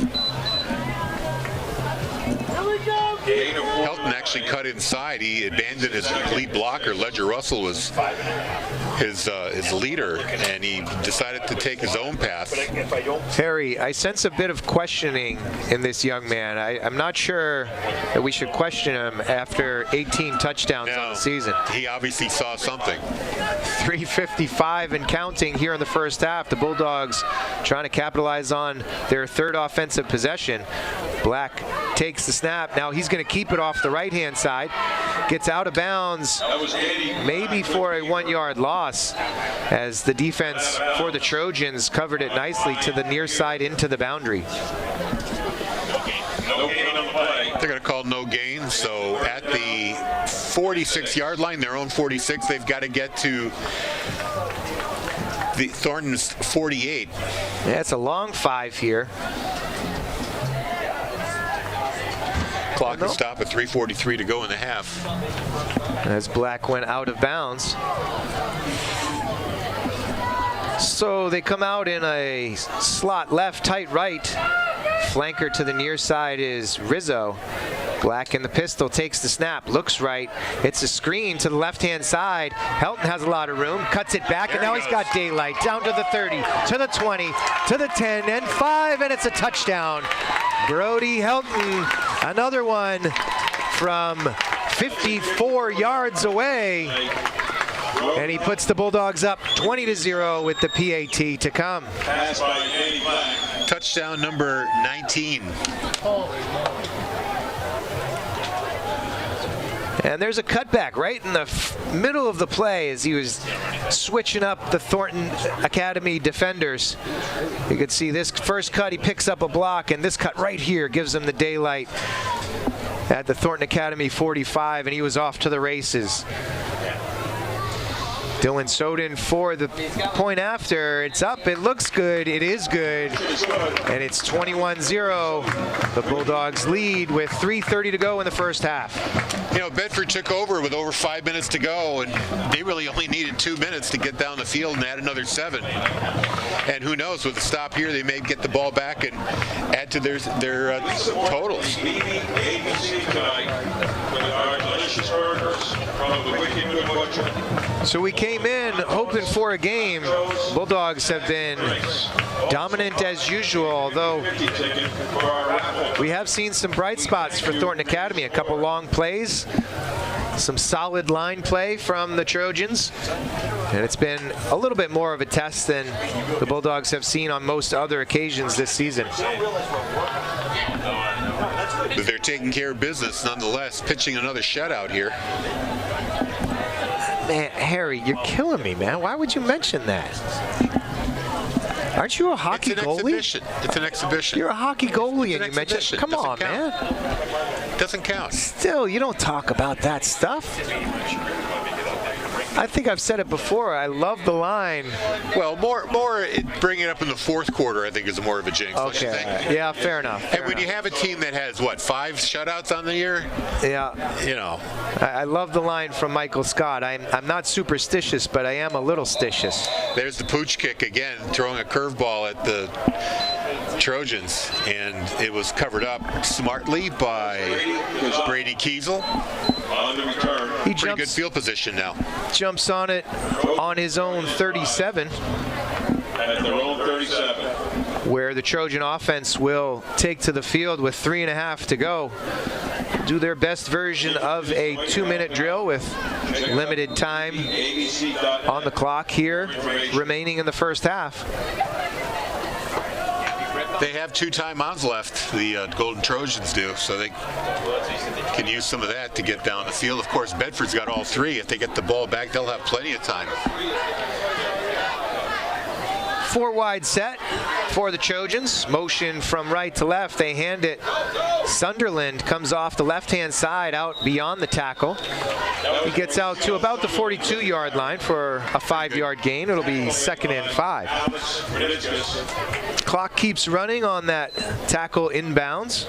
Helton actually cut inside. He abandoned his lead blocker. Ledger Russell was his leader, and he decided to take his own path. Harry, I sense a bit of questioning in this young man. I'm not sure that we should question him after 18 touchdowns on the season. He obviously saw something. 3:55 and counting here in the first half. The Bulldogs trying to capitalize on their 3rd offensive possession. Black takes the snap. Now he's going to keep it off the right-hand side. Gets out of bounds, maybe for a 1-yard loss, as the defense for the Trojans covered it nicely to the near side into the boundary. They're going to call no gain, so at the 46-yard line, their own 46, they've got to get to the Thornton's 48. Yeah, it's a long 5 here. Clock will stop at 3:43 to go in the half. As Black went out of bounds. So they come out in a slot left, tight right. Flanker to the near side is Rizzo. Black in the pistol, takes the snap, looks right. It's a screen to the left-hand side. Helton has a lot of room, cuts it back, and now he's got daylight. Down to the 30, to the 20, to the 10, and 5, and it's a touchdown. Brody Helton, another one from 54 yards away. And he puts the Bulldogs up 20-0 with the PAT to come. Touchdown number 19. And there's a cutback right in the middle of the play as he was switching up the Thornton Academy defenders. You could see this first cut, he picks up a block, and this cut right here gives him the daylight at the Thornton Academy 45, and he was off to the races. Dylan Soden for the point after. It's up, it looks good, it is good, and it's 21-0. The Bulldogs lead with 3:30 to go in the first half. You know, Bedford took over with over 5 minutes to go, and they really only needed 2 minutes to get down the field and add another 7. And who knows, with the stop here, they may get the ball back and add to their totals. So we came in hoping for a game. Bulldogs have been dominant as usual, although we have seen some bright spots for Thornton Academy. A couple long plays, some solid line play from the Trojans, and it's been a little bit more of a test than the Bulldogs have seen on most other occasions this season. But they're taking care of business nonetheless, pitching another shutout here. Man, Harry, you're killing me, man. Why would you mention that? Aren't you a hockey goalie? It's an exhibition. You're a hockey goalie and you mention. Come on, man. Doesn't count. Still, you don't talk about that stuff. I think I've said it before. I love the line. Well, more bringing it up in the fourth quarter, I think, is more of a jinx. Okay. Don't you think? Yeah, fair enough. And when you have a team that has, what, 5 shutouts on the year? Yeah. You know. I love the line from Michael Scott. I'm not superstitious, but I am a little stitious. There's the pooch kick again, throwing a curveball at the Trojans, and it was covered up smartly by Brady Kiesel. He Pretty good field position now. Jumps on it on his own 37. At their own 37. where the Trojan offense will take to the field with 3.5 to go. Do their best version of a 2-minute drill with limited time on the clock here remaining in the first half. They have 2 timeouts left, the Golden Trojans do, so they can use some of that to get down the field. Of course, Bedford's got all 3. If they get the ball back, they'll have plenty of time. 4 wide set for the Trojans. Motion from right to left. They hand it. Sunderland comes off the left-hand side out beyond the tackle. He gets out to about the 42-yard line for a 5-yard gain. It'll be 2nd and 5. Clock keeps running on that tackle inbounds.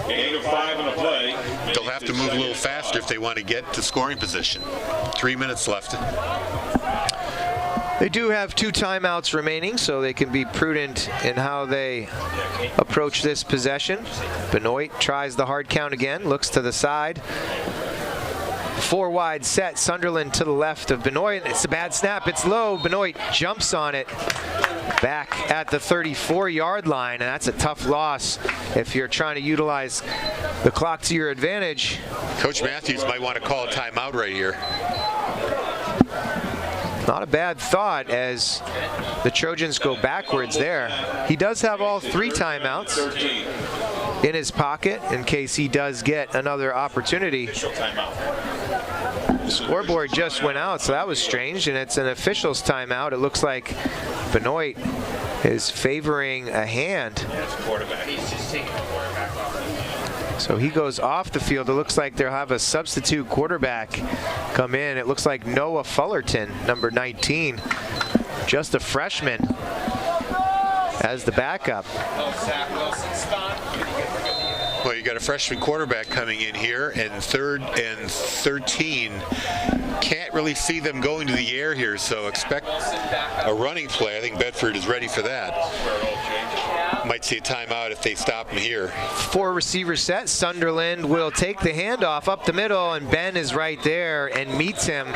Gain of 5 on the play. They'll have to move a little faster if they want to get to scoring position. 3 minutes left. They do have 2 timeouts remaining, so they can be prudent in how they approach this possession. Benoit tries the hard count again, looks to the side. 4 wide set, Sunderland to the left of Benoit. It's a bad snap, it's low. Benoit jumps on it back at the 34-yard line, and that's a tough loss if you're trying to utilize the clock to your advantage. Coach Matthews might want to call a timeout right here. Not a bad thought as the Trojans go backwards there. He does have all 3 timeouts in his pocket in case he does get another opportunity. The scoreboard just went out, so that was strange, and it's an official's timeout. It looks like Benoit is favoring a hand. So he goes off the field. It looks like they'll have a substitute quarterback come in. It looks like Noah Fullerton, number 19, just a freshman, as the backup. Well, you got a freshman quarterback coming in here, and 3rd and 13. Can't really see them going to the air here, so expect a running play. I think Bedford is ready for that. Might see a timeout if they stop him here. 4 receiver set. Sunderland will take the handoff up the middle, and Ben is right there and meets him.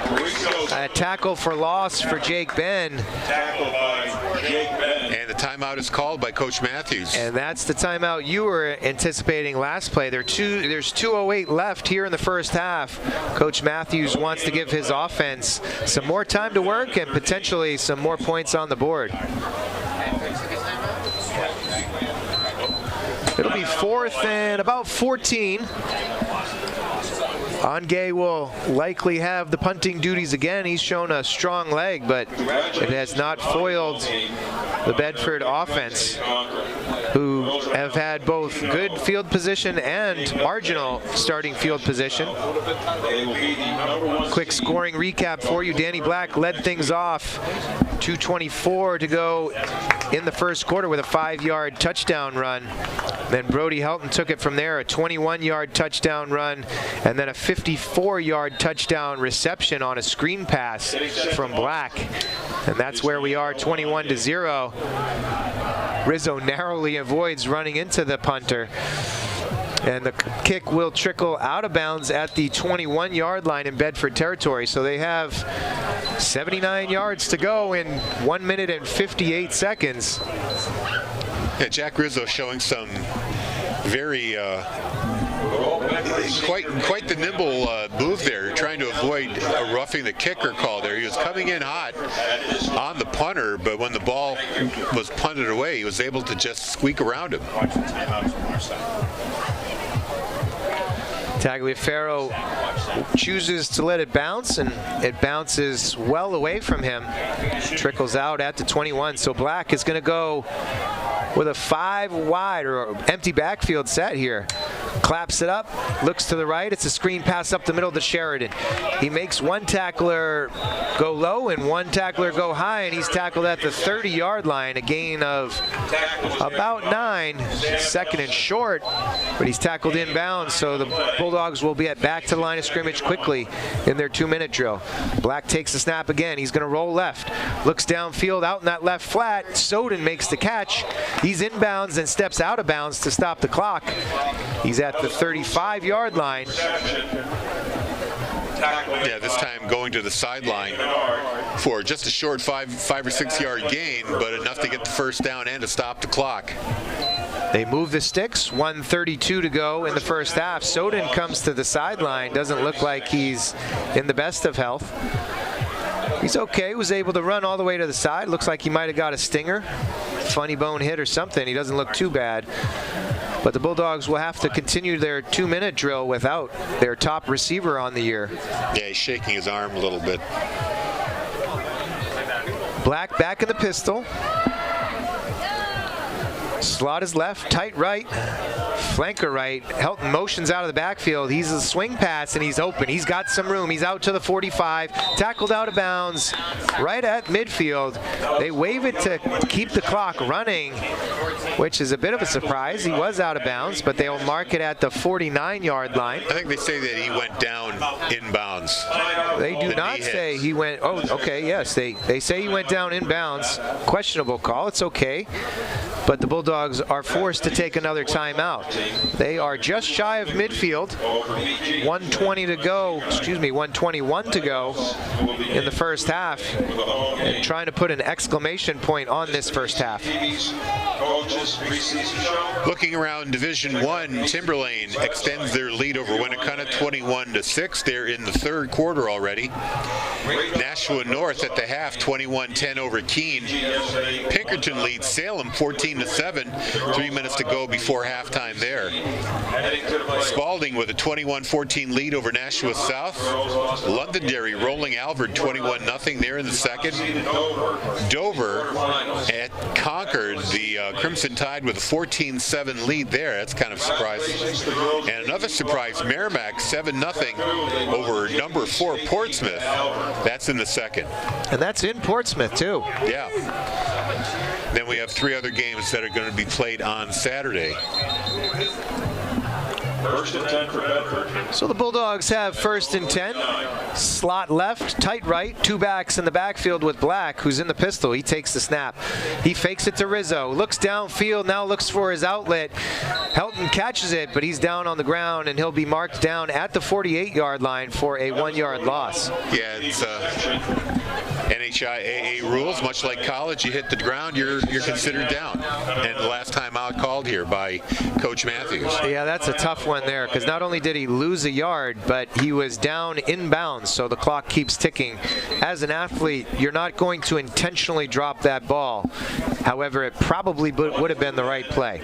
A tackle for loss for Jake Ben. Tackled by Jake Ben. And the timeout is called by Coach Matthews. And that's the timeout you were anticipating last play. There's 2:08 left here in the first half. Coach Matthews wants to give his offense some more time to work and potentially some more points on the board. It'll be 4th and about 14. Angay will likely have the punting duties again. He's shown a strong leg, but it has not foiled the Bedford offense, who have had both good field position and marginal starting field position. Quick scoring recap for you. Danny Black led things off. 2:24 to go in the first quarter with a 5-yard touchdown run. Then Brody Helton took it from there, a 21-yard touchdown run, and then a 54-yard touchdown reception on a screen pass from Black. And that's where we are, 21-0. Rizzo narrowly avoids running into the punter. And the kick will trickle out of bounds at the 21-yard line in Bedford territory. So they have 79 yards to go in 1 minute and 58 seconds. Yeah, Jack Rizzo showing some very quite the nimble move there, trying to avoid a roughing the kicker call there. He was coming in hot on the punter, but when the ball was punted away, he was able to just squeak around him. Tagliaferro chooses to let it bounce, and it bounces well away from him. Trickles out at the 21. So Black is going to go with a 5 wide or empty backfield set here. Claps it up, looks to the right. It's a screen pass up the middle to Sheridan. He makes one tackler go low and one tackler go high, and he's tackled at the 30-yard line, a gain of about 9, 2nd and short, but he's tackled inbounds, so the Bulldogs will be back to the line of scrimmage quickly in their 2-minute drill. Black takes the snap again. He's going to roll left, looks downfield out in that left flat. Soden makes the catch. He's inbounds and steps out of bounds to stop the clock. He's at the 35-yard line. Yeah, this time going going to the sideline for just a short 5 or 6 yard gain, but enough to get the first down and to stop the clock. They move the sticks, 1:32 to go in the first half. Soden comes to the sideline, doesn't look like he's in the best of health. He's okay, was able to run all the way to the side. Looks like he might have got a stinger, funny bone hit or something. He doesn't look too bad. But the Bulldogs will have to continue their 2-minute drill without their top receiver on the year. Yeah, he's shaking his arm a little bit. Black back in the pistol. Slot is left, tight right, flanker right. Helton motions out of the backfield. He's a swing pass and he's open. He's got some room. He's out to the 45, tackled out of bounds right at midfield. They wave it to keep the clock running, which is a bit of a surprise. He was out of bounds, but they'll mark it at the 49-yard line. I think they say that he went down inbounds. They do not say he went, oh, okay, yes. They say he went down inbounds. Questionable call. It's okay. But the Bulldogs are forced to take another timeout. They are just shy of midfield. 1:21 to go in the first half. And trying to put an exclamation point on this first half. Looking around Division I, Timberlane extends their lead over Winnacunnet 21-6. They're in the third quarter already. Nashua North at the half, 21-10 over Keene. Pinkerton leads Salem 14-7. 3 minutes to go before halftime there. Spalding with a 21-14 lead over Nashua South. Londonderry rolling Alvord 21-0 there in the second. Dover at Concord, the Crimson Tide with a 14-7 lead there. That's kind of surprising. And another surprise, Merrimack 7-0 over number 4 Portsmouth. That's in the second. And that's in Portsmouth too. Yeah. Then we have 3 other games that are going to be played on Saturday. First and 10 for Bedford. So the Bulldogs have first and 10. Slot left, tight right, 2 backs in the backfield with Black, who's in the pistol. He takes the snap. He fakes it to Rizzo. Looks downfield, now looks for his outlet. Helton catches it, but he's down on the ground, and he'll be marked down at the 48-yard line for a 1-yard loss. Yeah, it's NHIAA rules. Much like college, you hit the ground, you're considered down. And the last time out called here by Coach Matthews. Yeah, that's a tough one there, because not only did he lose a yard, but he was down inbounds, so the clock keeps ticking. As an athlete, you're not going to intentionally drop that ball. However, it probably would have been the right play.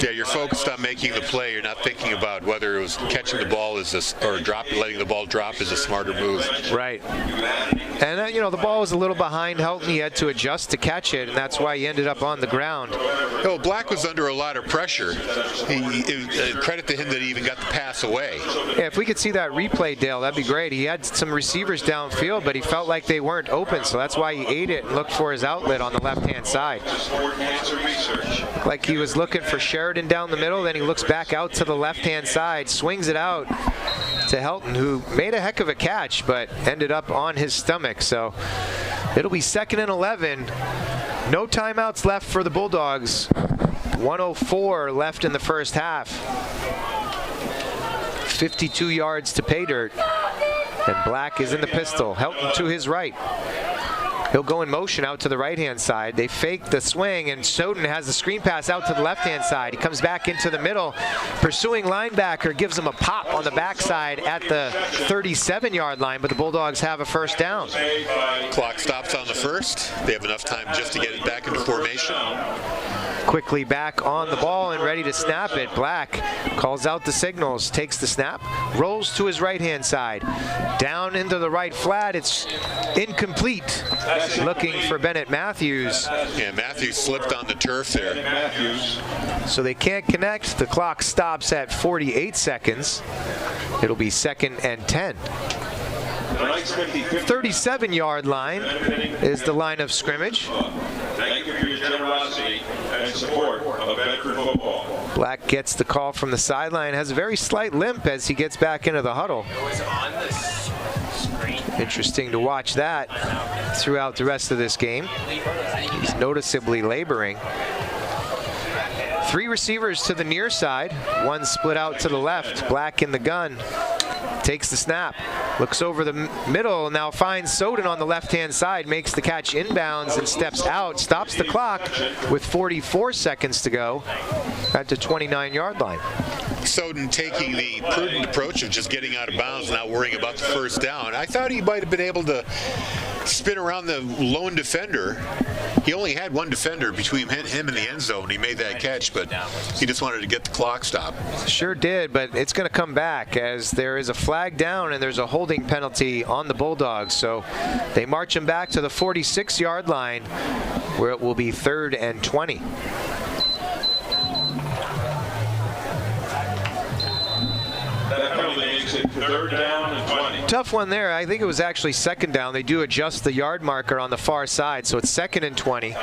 Yeah, you're focused on making the play. You're not thinking about whether it was catching the ball or letting the ball drop is a smarter move. Right. And, the ball was a little behind Helton. He had to adjust to catch it, and that's why he ended up on the ground. No, Black was under a lot of pressure. Credit to him that he even got the pass away. Yeah, if we could see that replay, Dale, that'd be great. He had some receivers downfield, but he felt like they weren't open, so that's why he ate it and looked for his outlet on the left-hand side. Like he was looking for Sheridan down the middle, then he looks back out to the left-hand side, swings it out to Helton, who made a heck of a catch, but ended up on his stomach. So it'll be 2nd and 11. No timeouts left for the Bulldogs. 1:04 left in the first half. 52 yards to pay dirt. And Black is in the pistol. Helton to his right. He'll go in motion out to the right-hand side. They fake the swing, and Soden has the screen pass out to the left-hand side. He comes back into the middle. Pursuing linebacker gives him a pop on the backside at the 37-yard line, but the Bulldogs have a first down. Clock stops on the first. They have enough time just to get it back into formation. Quickly back on the ball and ready to snap it. Black calls out the signals, takes the snap, rolls to his right-hand side. Down into the right flat. It's incomplete. Looking for Bennett Matthews. Yeah, Matthews slipped on the turf there. So they can't connect. The clock stops at 48 seconds. It'll be 2nd and 10. 37-yard line is the line of scrimmage. Thank you for your generosity and support of Bedford football. Black gets the call from the sideline, has a very slight limp as he gets back into the huddle. Interesting to watch that throughout the rest of this game. He's noticeably laboring. 3 receivers to the near side, 1 split out to the left. Black in the gun. takes the snap, looks over the middle, now finds Soden on the left-hand side, makes the catch inbounds and steps out, stops the clock with 44 seconds to go at the 29-yard line. Soden taking the prudent approach of just getting out of bounds, not worrying about the first down. I thought he might have been able to spin around the lone defender. He only had one defender between him and the end zone. He made that catch, but he just wanted to get the clock stopped. Sure did, but it's going to come back as there is a flag down and there's a holding penalty on the Bulldogs. So they march him back to the 46-yard line where it will be 3rd and 20. That penalty makes it 3rd down and 20. Tough one there. I think it was actually 2nd down. They do adjust the yard marker on the far side, so it's 2nd and 20.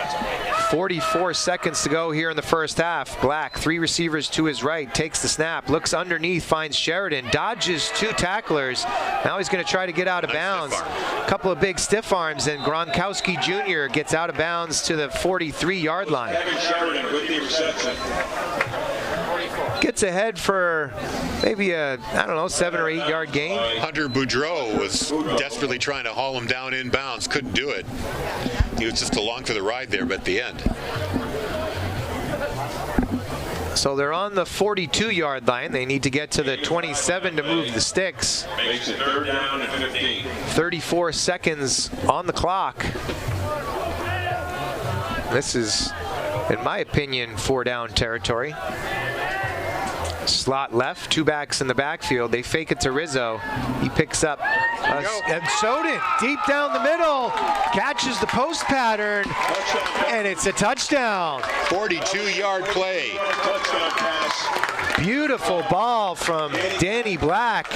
44 seconds to go here in the first half. Black, 3 receivers to his right, takes the snap, looks underneath, finds Sheridan, dodges 2 tacklers. Now he's going to try to get out of bounds. A couple of big stiff arms, and Gronkowski Jr. gets out of bounds to the 43-yard line. Sheridan with the reception. Gets ahead for maybe a, 7 or 8 yard gain. Hunter Boudreau was desperately trying to haul him down inbounds, couldn't do it. He was just along for the ride there at the end. So they're on the 42-yard line. They need to get to the 27 to move the sticks. Makes it 3rd down and 15. 34 seconds on the clock. This is, in my opinion, 4-down territory. Slot left, 2 backs in the backfield. They fake it to Rizzo. He picks up and Soden deep down the middle, catches the post pattern, and it's a touchdown. 42-yard play. Touchdown pass. Beautiful ball from Danny Black.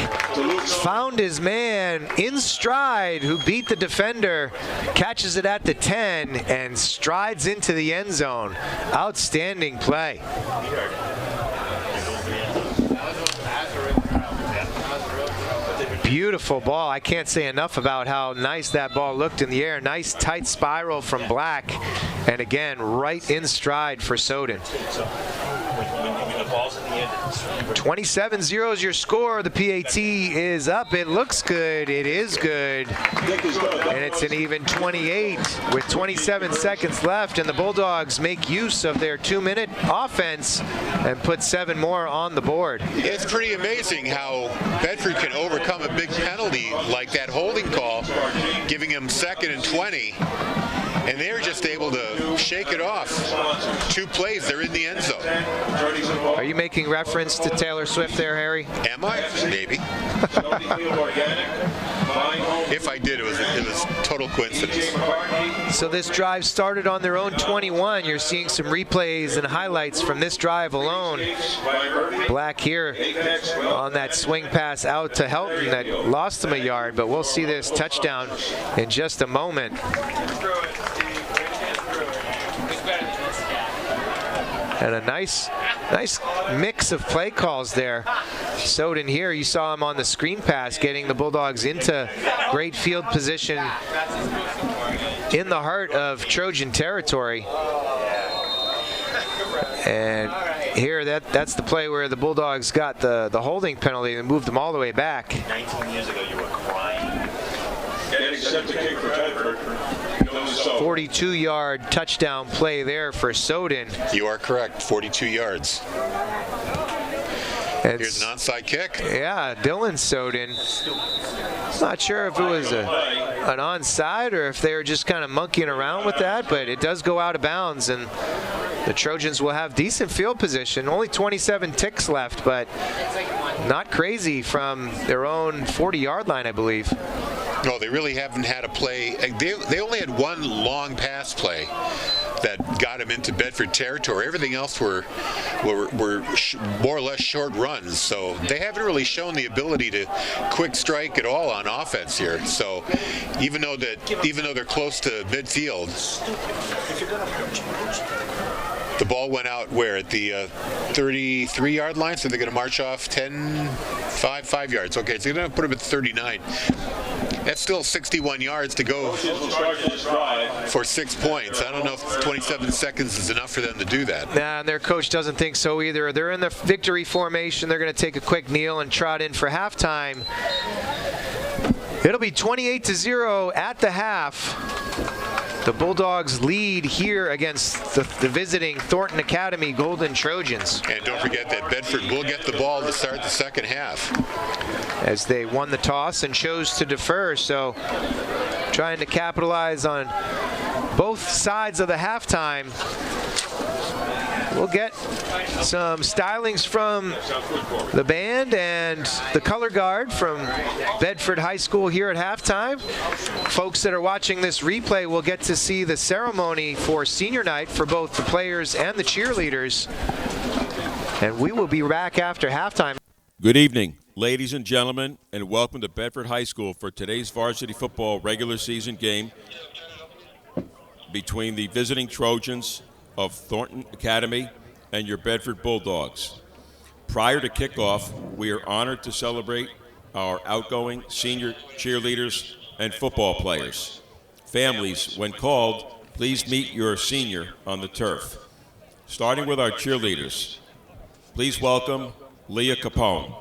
Found his man in stride who beat the defender, catches it at the 10, and strides into the end zone. Outstanding play. Beautiful ball. I can't say enough about how nice that ball looked in the air. Nice tight spiral from Black. And again, right in stride for Soden. 27-0 is your score. The PAT is up. It looks good. It is good. And it's an even 28 with 27 seconds left. And the Bulldogs make use of their 2-minute offense and put 7 more on the board. It's pretty amazing how Bedford can overcome a big penalty like that holding call, giving him 2nd and 20. And they're just able to shake it off. 2 plays, they're in the end zone. Are you making reference to Taylor Swift there, Harry? Am I? Maybe. If I did, it was total coincidence. So this drive started on their own 21. You're seeing some replays and highlights from this drive alone. Black here on that swing pass out to Helton that lost him a yard, but we'll see this touchdown in just a moment. And a nice mix of play calls there. Soden here, you saw him on the screen pass, getting the Bulldogs into great field position in the heart of Trojan territory. And here, that's the play where the Bulldogs got the holding penalty and moved them all the way back. 19 years ago, you were crying. Getting set to kick for Bedford. 42-yard touchdown play there for Soden. You are correct, 42 yards. Here's an onside kick. Yeah, Dylan Soden. Not sure if it was an onside or if they were just kind of monkeying around with that, but it does go out of bounds, and the Trojans will have decent field position. Only 27 ticks left, but not crazy from their own 40-yard line, I believe. No, they really haven't had a play. They only had one long pass play that got them into Bedford territory. Everything else were more or less short runs. So they haven't really shown the ability to quick strike at all on offense here. So even though they're close to midfield, the ball went out where at the 33-yard line. So they're going to march off 5 yards. Okay, so they're going to put them at 39. That's still 61 yards to go for 6 points. I don't know if 27 seconds is enough for them to do that. Nah, and their coach doesn't think so either. They're in the victory formation. They're going to take a quick kneel and trot in for halftime. It'll be 28-0 at the half. The Bulldogs lead here against the visiting Thornton Academy Golden Trojans. And don't forget that Bedford will get the ball to start the second half. As they won the toss and chose to defer, so trying to capitalize on both sides of the halftime. We'll get some stylings from the band and the color guard from Bedford High School here at halftime. Folks that are watching this replay will get to see the ceremony for senior night for both the players and the cheerleaders. And we will be back after halftime. Good evening, ladies and gentlemen, and welcome to Bedford High School for today's varsity football regular season game between the visiting Trojans of Thornton Academy and your Bedford Bulldogs. Prior to kickoff, we are honored to celebrate our outgoing senior cheerleaders and football players. Families, when called, please meet your senior on the turf. Starting with our cheerleaders, please welcome Leah Capone.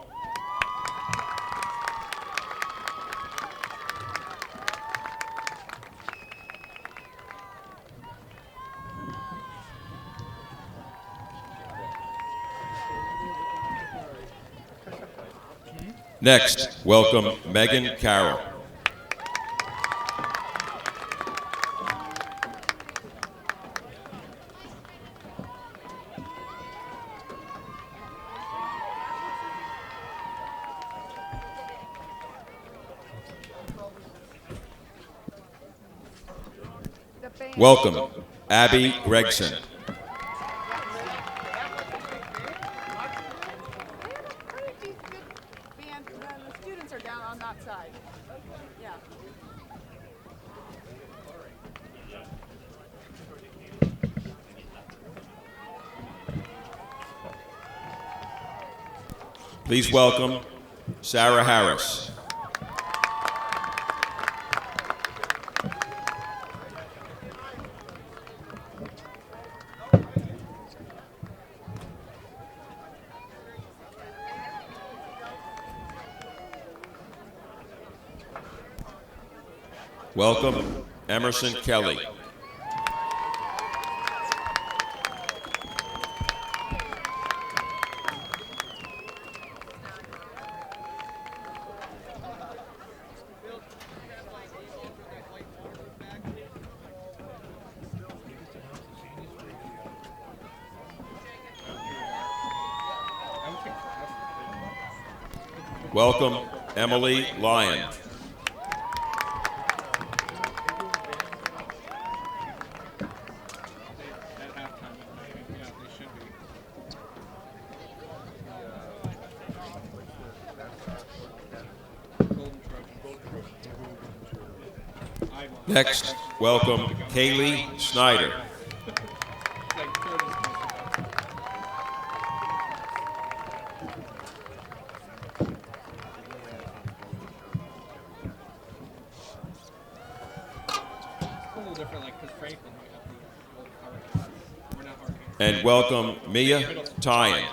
Next, welcome Megan Carroll. Welcome, Abby Gregson. Please welcome Sarah Harris. Welcome Emerson Kelly. Welcome, Emily Lyon. Next, welcome Kaylee Snyder. And welcome Mia Tyan.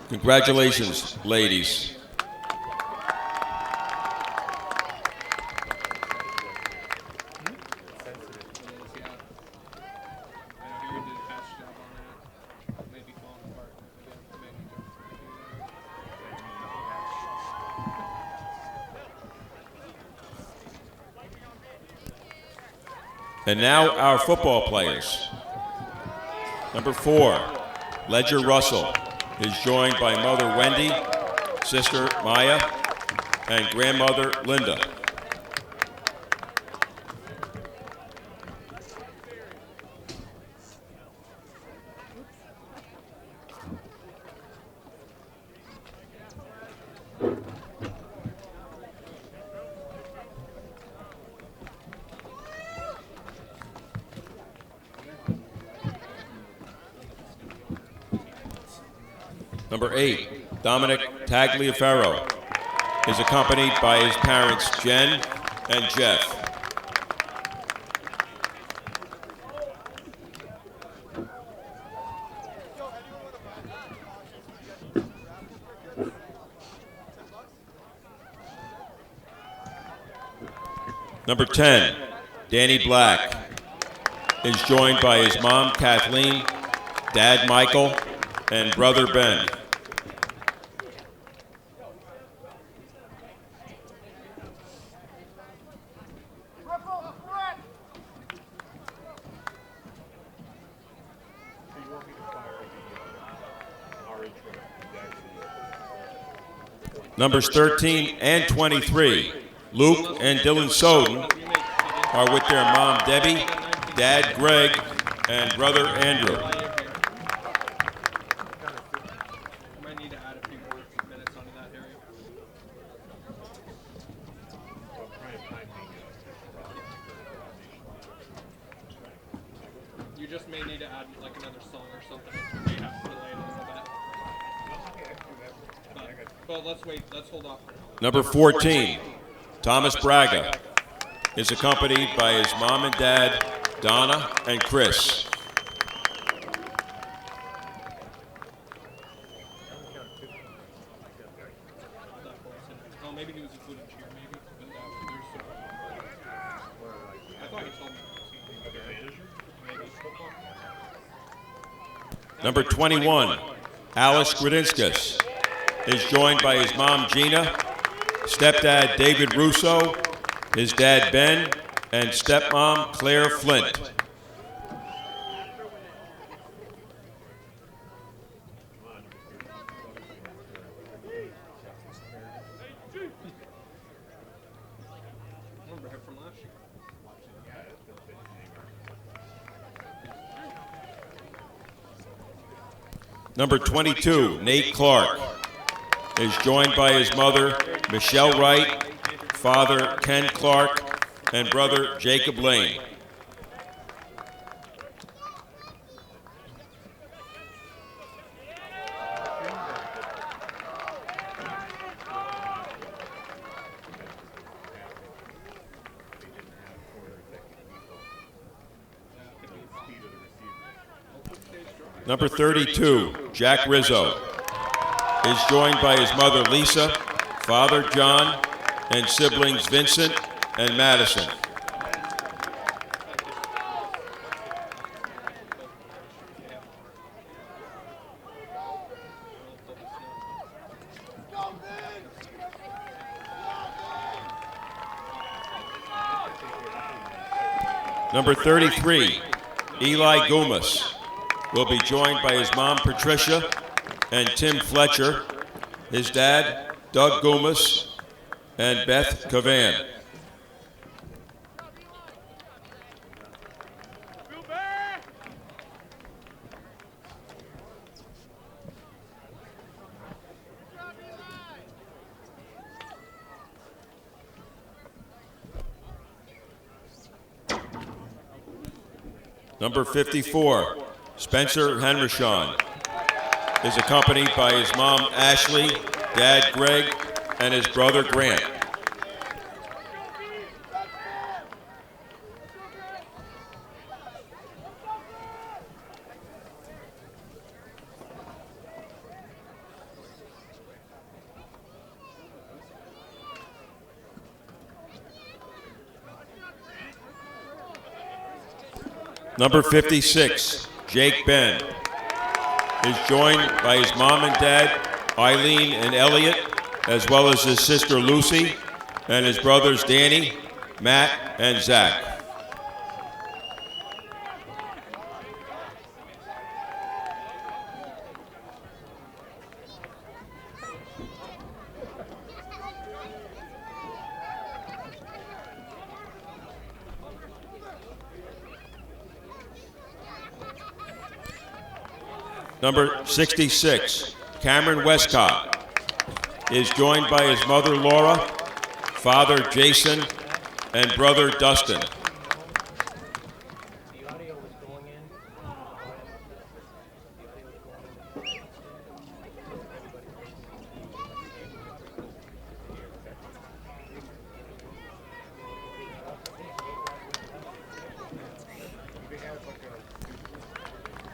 Congratulations, ladies. And now our football players. Number 4, Ledger Russell is joined by Mother Wendy, Sister Maya, and Grandmother Linda. Number 8, Dominic Tagliaferro, is accompanied by his parents Jen and Jeff. Number 10, Danny Black, is joined by his mom Kathleen, dad Michael, and brother Ben. Numbers 13 and 23, Luke and Dylan Soden, are with their mom Debbie, dad Greg, and brother Andrew. Might need to add a few more minutes onto that area. You just may need to add like another song or something. You may have to delay it a little bit. But let's wait. Let's hold off. Number 14, Thomas Braga, is accompanied by his mom and dad, Donna and Chris. Oh, maybe he was including cheer, maybe. But I thought he told me. Number 21, Alice Gradinskas, is joined by his mom Gina, stepdad David Russo, his dad Ben, and stepmom Claire Flint. Remember her from last year. Number 22, Nate Clark, is joined by his mother Michelle Wright, father Ken Clark, and brother Jacob Lane. Number 32, Jack Rizzo, is joined by his mother Lisa, father John, and siblings Vincent and Madison. Number 33, Eli Gumas, will be joined by his mom Patricia and Tim Fletcher, his dad Doug Gumas, and Beth Cavan. Number 54, Spencer Henrishon, is accompanied by his mom Ashley, dad Greg, and his brother Grant. Number 56, Jake Ben, is joined by his mom and dad, Eileen and Elliot, as well as his sister Lucy, and his brothers Danny, Matt, and Zach. Number 66, Cameron Westcott, is joined by his mother Laura, father Jason, and brother Dustin.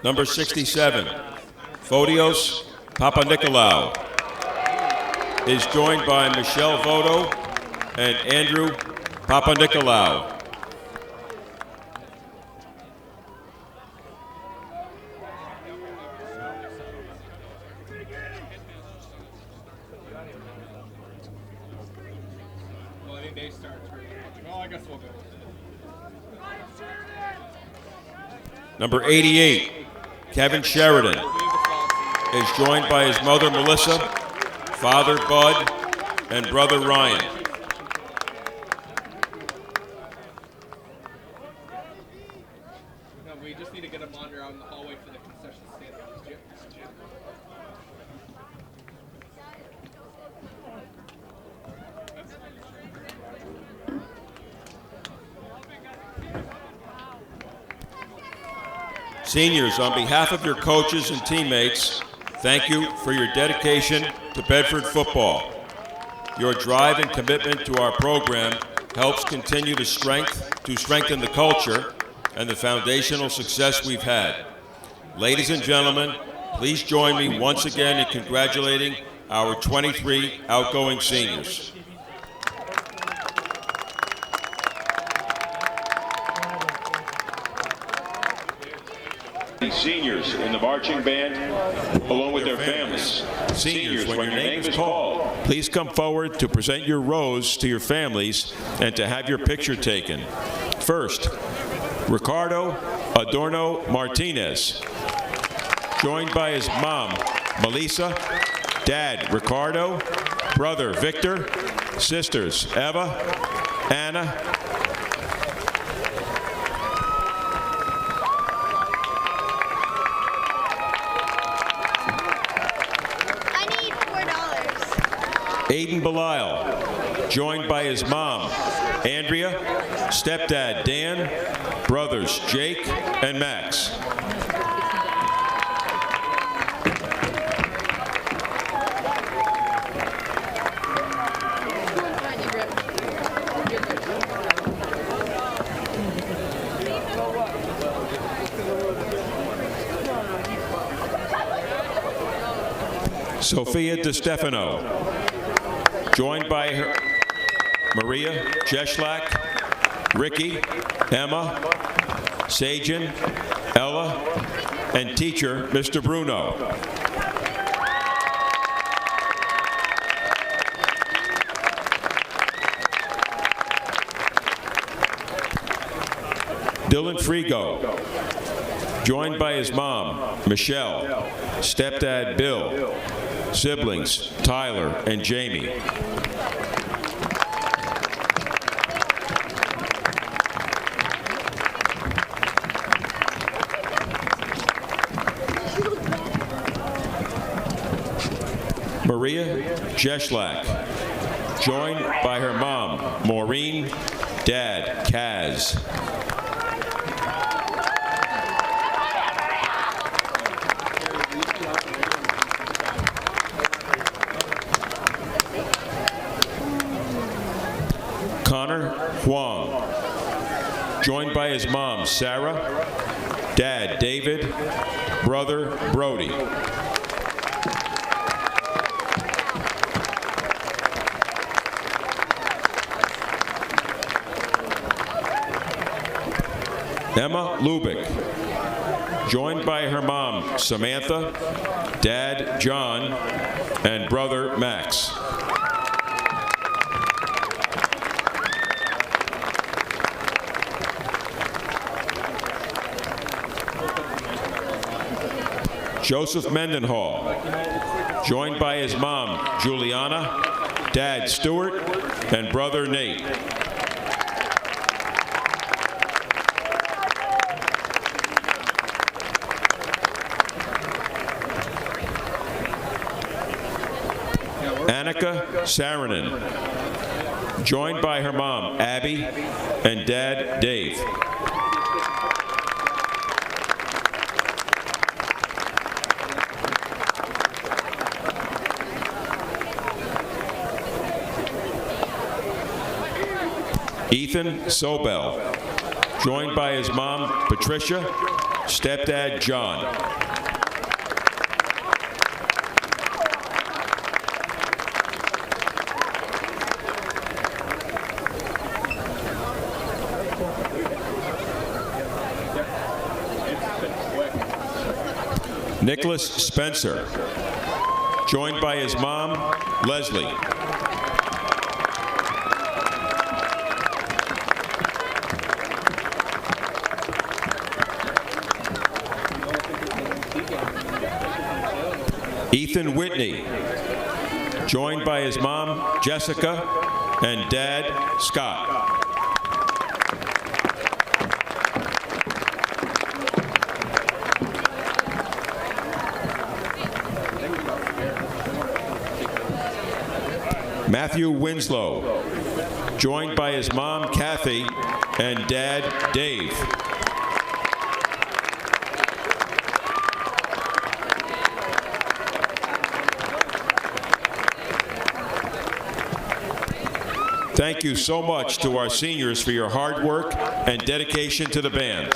Number 67, Fodios Papanikolaou, is joined by Michelle Voto and Andrew Papanikolaou. Well, I think they start. Well, I guess we'll go. Number 88, Kevin Sheridan, is joined by his mother Melissa, father Bud, and brother Ryan. No, we just need to get a monitor out in the hallway for the concession stand. Seniors, on behalf of your coaches and teammates, thank you for your dedication to Bedford football. Your drive and commitment to our program helps continue to strengthen the culture and the foundational success we've had. Ladies and gentlemen, please join me once again in congratulating our 23 outgoing seniors. Seniors in the marching band, along with their families. Seniors, when your name is called, please come forward to present your rose to your families and to have your picture taken. First, Ricardo Adorno Martinez, joined by his mom, Melissa, dad, Ricardo, brother, Victor, sisters, Eva, Anna, Aiden Belisle, joined by his mom, Andrea, stepdad, Dan, brothers, Jake and Max. Sophia DeStefano, joined by her Maria Jeshlak, Ricky, Emma, Sajin, Ella, and teacher, Mr. Bruno. Dylan Frigo, joined by his mom, Michelle, stepdad, Bill, siblings, Tyler and Jamie. Maria Jeshlak, joined by her mom, Maureen, dad, Kaz. Connor Huang, joined by his mom, Sarah, dad, David, brother, Brody. Emma Lubick, joined by her mom, Samantha, dad, John, and brother, Max. Joseph Mendenhall, joined by his mom, Juliana, dad, Stuart, and brother, Nate. Annika Saranen, joined by her mom, Abby, and dad, Dave. Ethan Sobel, joined by his mom, Patricia, Stepdad John. Nicholas Spencer, joined by his mom, Leslie. Ethan Whitney, joined by his mom, Jessica, and dad, Scott. Matthew Winslow, joined by his mom, Kathy, and dad, Dave. Thank you so much to our seniors for your hard work and dedication to the band.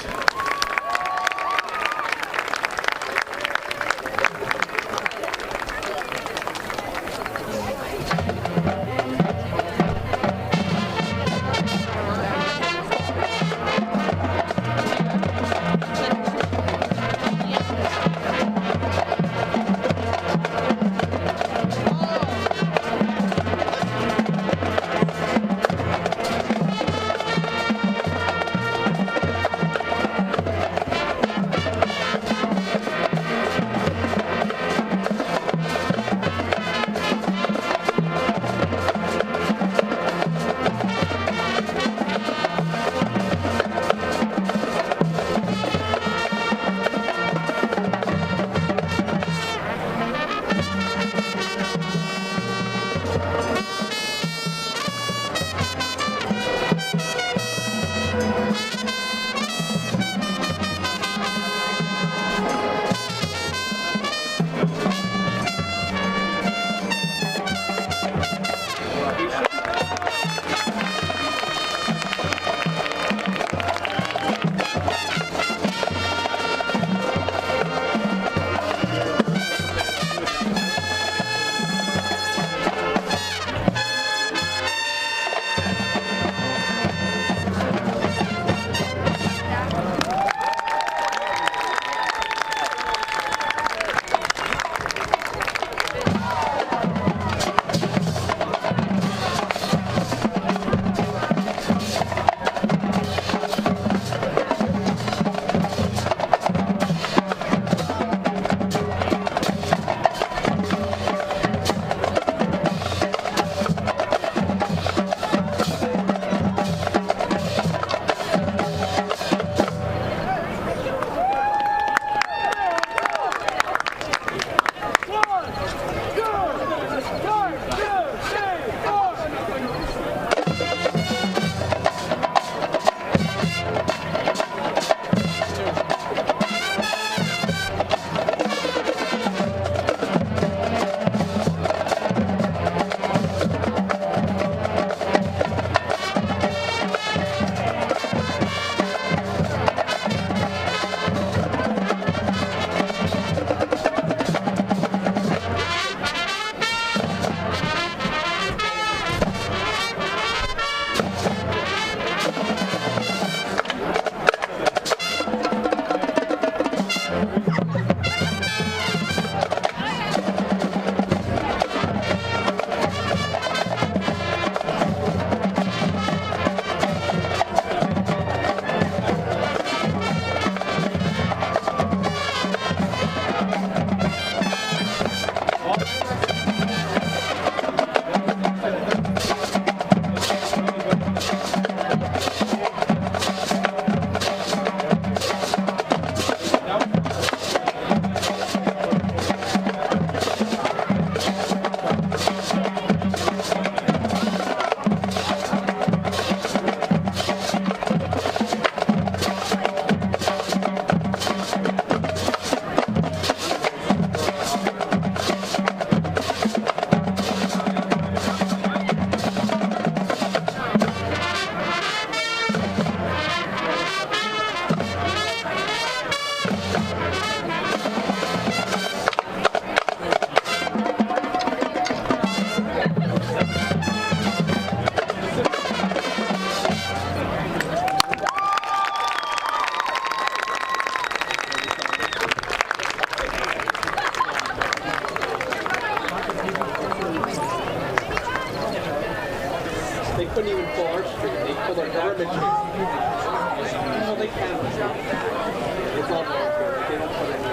couldn't even pull our street. They pulled our government street. Well, they can. It's all volunteer. They don't put any.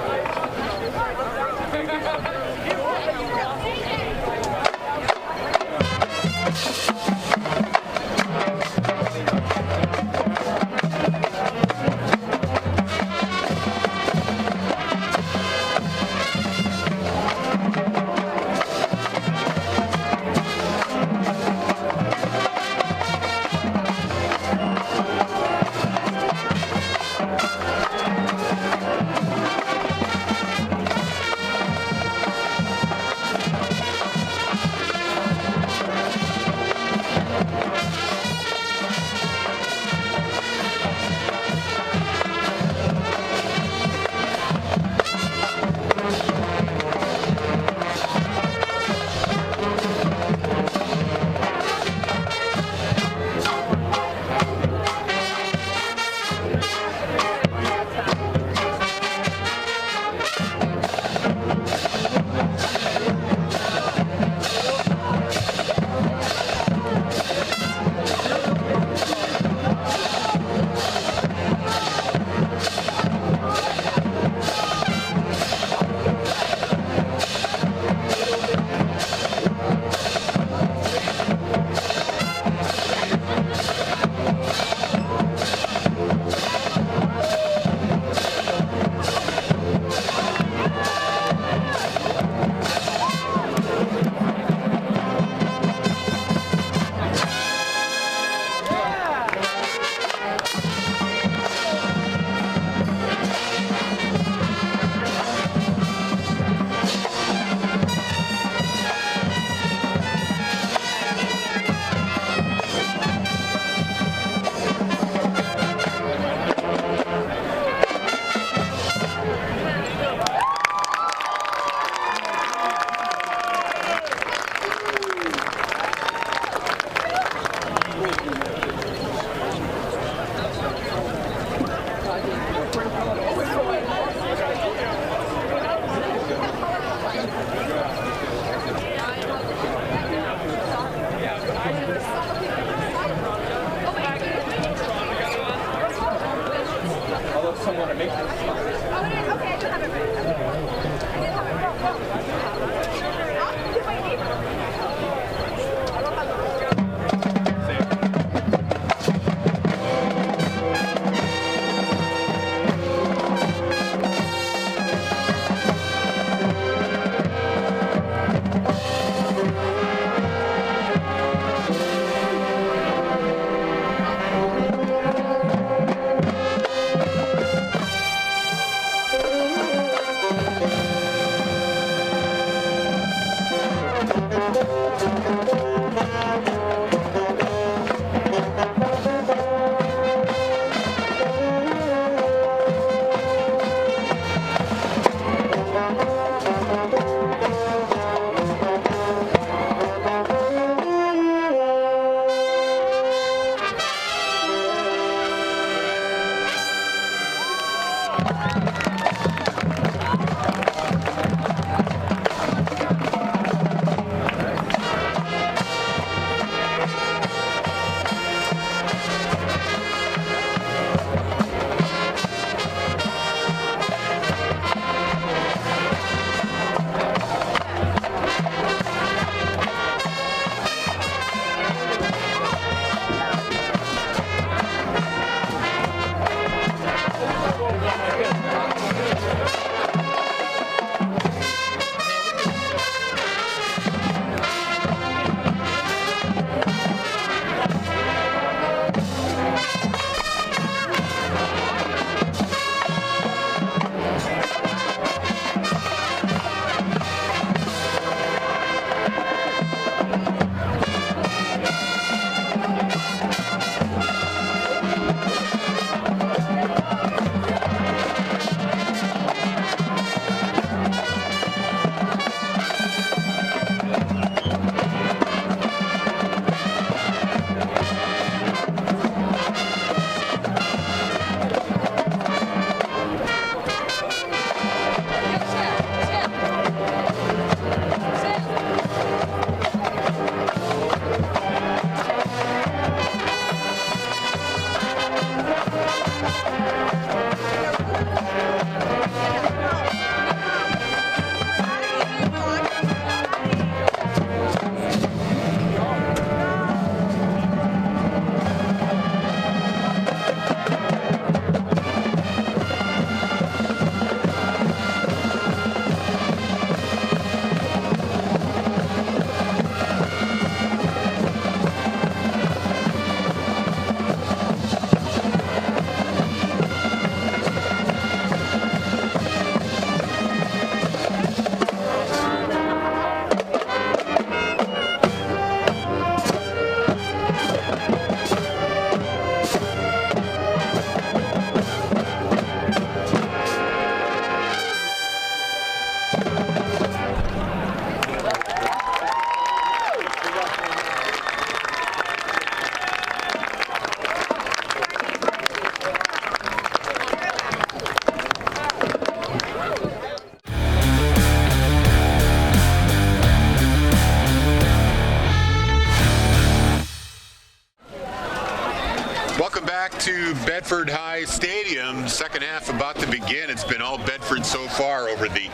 back to Bedford High Stadium. Second half about to begin. It's been all Bedford so far over the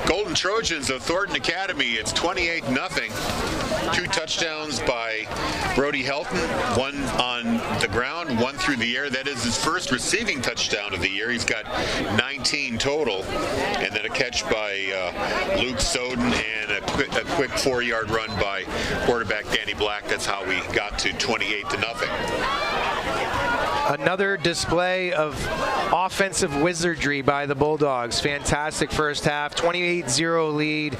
Golden Trojans of Thornton Academy. It's 28-0. 2 touchdowns by Brody Helton, 1 on the ground, 1 through the air. That is his first receiving touchdown of the year. He's got 19 total. And then a catch by Luke Soden and a quick 4-yard run by quarterback Danny Black. That's how we got to 28-0. Another display of offensive wizardry by the Bulldogs. Fantastic first half, 28-0 lead.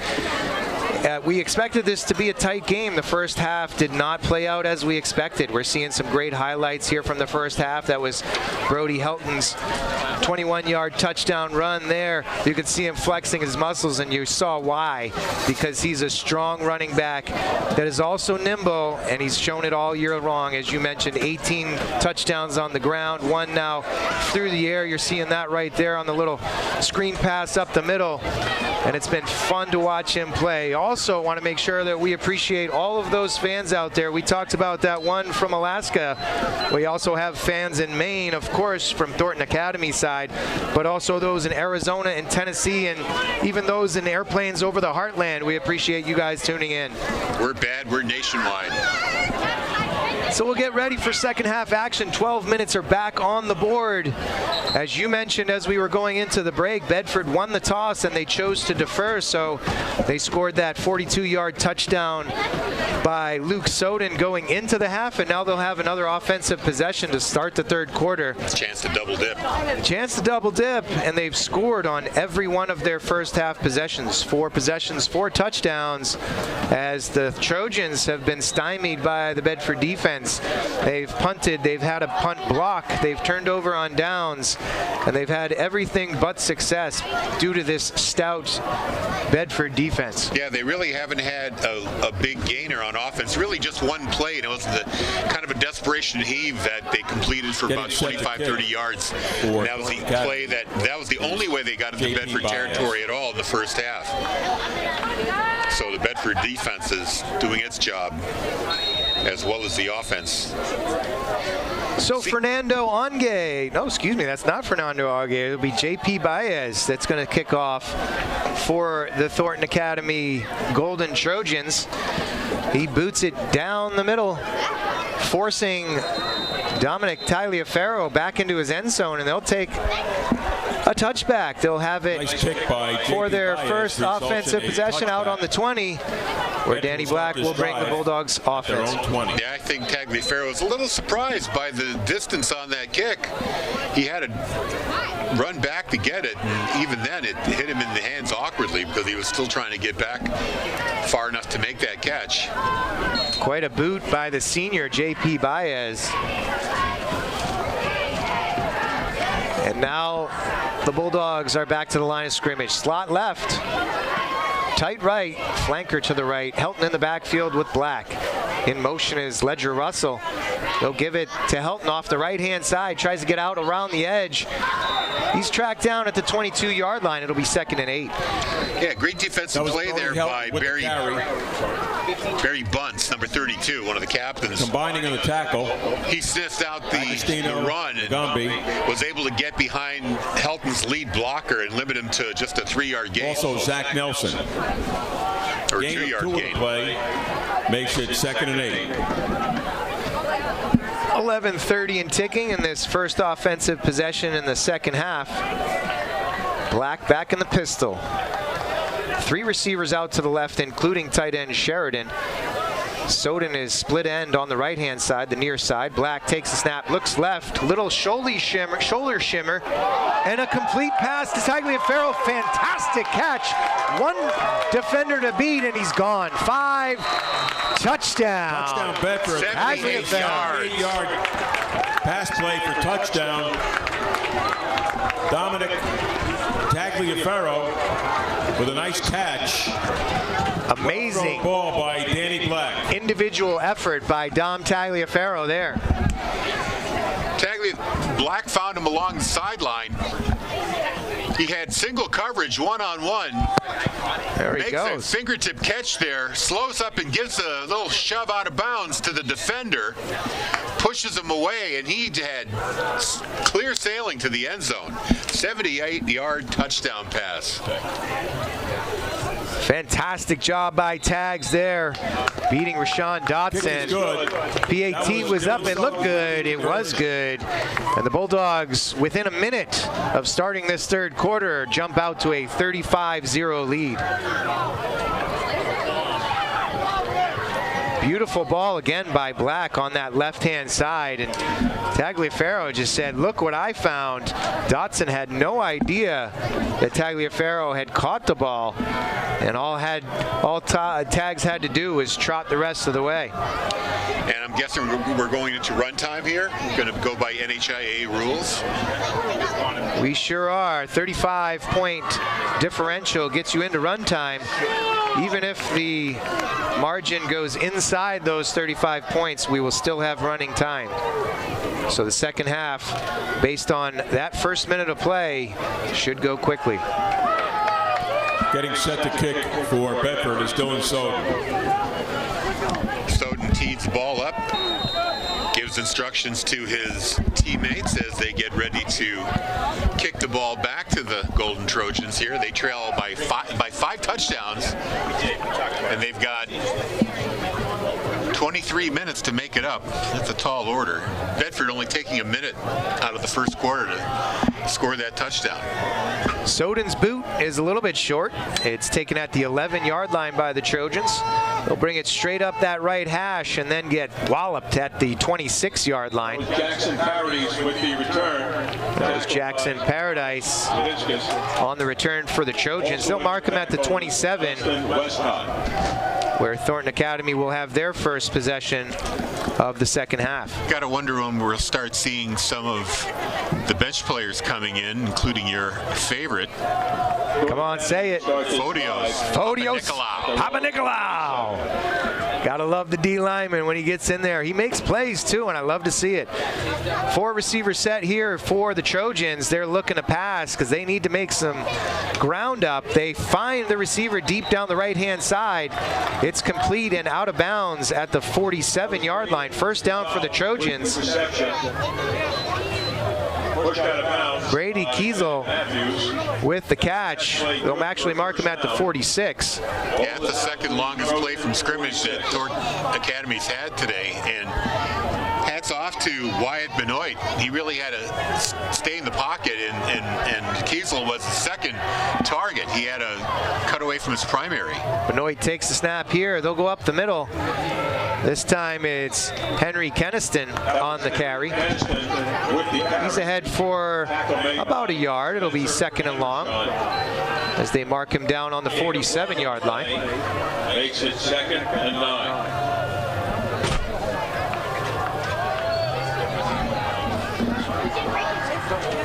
We expected this to be a tight game. The first half did not play out as we expected. We're seeing some great highlights here from the first half. That was Brody Helton's 21-yard touchdown run there. You could see him flexing his muscles, and you saw why. Because he's a strong running back that is also nimble, and he's shown it all year long. As you mentioned, 18 touchdowns on the ground, 1 now through the air. You're seeing that right there on the little screen pass up the middle, and it's been fun to watch him play. Also want to make sure that we appreciate all of those fans out there. We talked about that one from Alaska. We also have fans in Maine, of course, from Thornton Academy side, but also those in Arizona and Tennessee, and even those in airplanes over the heartland. We appreciate you guys tuning in. We're bad. We're nationwide. So we'll get ready for second half action. 12 minutes are back on the board. As you mentioned, as we were going into the break, Bedford won the toss and they chose to defer, so they scored that 42-yard touchdown by Luke Soden going into the half, and now they'll have another offensive possession to start the third quarter. Chance to double dip. Chance to double dip, and they've scored on every one of their first half possessions. 4 possessions, 4 touchdowns, as the Trojans have been stymied by the Bedford defense. They've punted, they've had a punt block, they've turned over on downs, and they've had everything but success due to this stout Bedford defense. Yeah, they really haven't had a big gainer on offense. Really just one play, and it was the kind of a desperation heave that they completed for about 25, 30 yards. And that was the play that was the only way they got into Bedford territory at all in the first half. So the Bedford defense is doing its job as well as the offense. So Fernando Onge, no, excuse me, that's not Fernando Onge. It'll be JP Baez that's going to kick off for the Thornton Academy Golden Trojans. He boots it down the middle, forcing Dominic Tagliaferro back into his end zone, and they'll take a touchback. They'll have it for their first offensive possession out on the 20, where Danny Black will bring the Bulldogs offense. Yeah, I think Tagliaferro was a little surprised by the distance on that kick. He had to run back to get it, and even then it hit him in the hands awkwardly because he was still trying to get back far enough to make that catch. Quite a boot by the senior JP Baez. And now the Bulldogs are back to the line of scrimmage. Slot left, tight right, flanker to the right. Helton in the backfield with Black. In motion is Ledger Russell. They'll give it to Helton off the right-hand side. Tries to get out around the edge. He's tracked down at the 22-yard line. It'll be 2nd and 8. Yeah, great defensive play there by Barry Bunce, number 32, one of the captains. Combining on the tackle. He sniffed out the run and was able to get behind Helton's lead blocker and limit him to just a 3-yard gain. Also, Zach Nelson. Or 2-yard gain. Play makes it 2nd and 8. 11:30 and ticking in this first offensive possession in the second half. Black back in the pistol. 3 receivers out to the left, including tight end Sheridan. Soden is split end on the right-hand side, the near side. Black takes the snap, looks left, little shoulder shimmer, and a complete pass to Tagliaferro. Fantastic catch. One defender to beat, and he's gone. 5, touchdown. Touchdown Bedford. 78-yard pass play for touchdown. Dominic Tagliaferro with a nice catch. Amazing ball by Danny Black. Individual effort by Dom Tagliaferro there. Black found him along the sideline, He had single coverage, one-on-one. There he Makes goes. a fingertip catch there, slows up and gives a little shove out of bounds to the defender, pushes him away, and he had clear sailing to the end zone. 78-yard touchdown pass. Fantastic job by Tags there, beating Rashawn Dotson. PAT was up, it looked good, it was good. And the Bulldogs, within a minute of starting this third quarter, jump out to a 35-0 lead. Beautiful ball again by Black on that left-hand side, and Tagliaferro just said, look what I found. Dotson had no idea that Tagliaferro had caught the ball, and all Tags had to do was trot the rest of the way. And I'm guessing we're going into runtime here. We're going to go by NHIA rules. We sure are. 35-point differential gets you into runtime. Even if the margin goes inside those 35 points, we will still have running time. So the second half, based on that first minute of play, should go quickly. Getting set to kick for Bedford is Dylan Soden. Soden tees the ball up, gives instructions to his teammates as they get ready to kick the ball back to the Golden Trojans here. They trail by five touchdowns, and they've got 23 minutes to make it up. That's a tall order. Bedford only taking a minute out of the first quarter to score that touchdown. Soden's boot is a little bit short. It's taken at the 11-yard line by the Trojans. They'll bring it straight up that right hash and then get walloped at the 26-yard line. Jackson Paradise with the return. That was Jackson Paradise on the return for the Trojans. They'll mark him at the 27, where Thornton Academy will have their first possession of the second half. Got to wonder when we'll start seeing some of the bench players coming in, including your favorite. Come on, say it. Fodios. Papa Nicolau. Gotta love the D lineman when he gets in there. He makes plays too, and I love to see it. 4 receiver set here for the Trojans. They're looking to pass because they need to make some ground up. They find the receiver deep down the right-hand side. It's complete and out of bounds at the 47-yard line. First down for the Trojans. Brady Kiesel with the catch. They'll actually mark him at the 46. Yeah, it's the second longest play from scrimmage that Thornton Academy's had today. And hats off to Wyatt Benoit. He really had to stay in the pocket, and Kiesel was the second target. He had a cut away from his primary. Benoit takes the snap here. They'll go up the middle. This time it's Henry Keniston on the carry. He's ahead for about a yard. It'll be second and long as they mark him down on the 47-yard line. Makes it second and 9.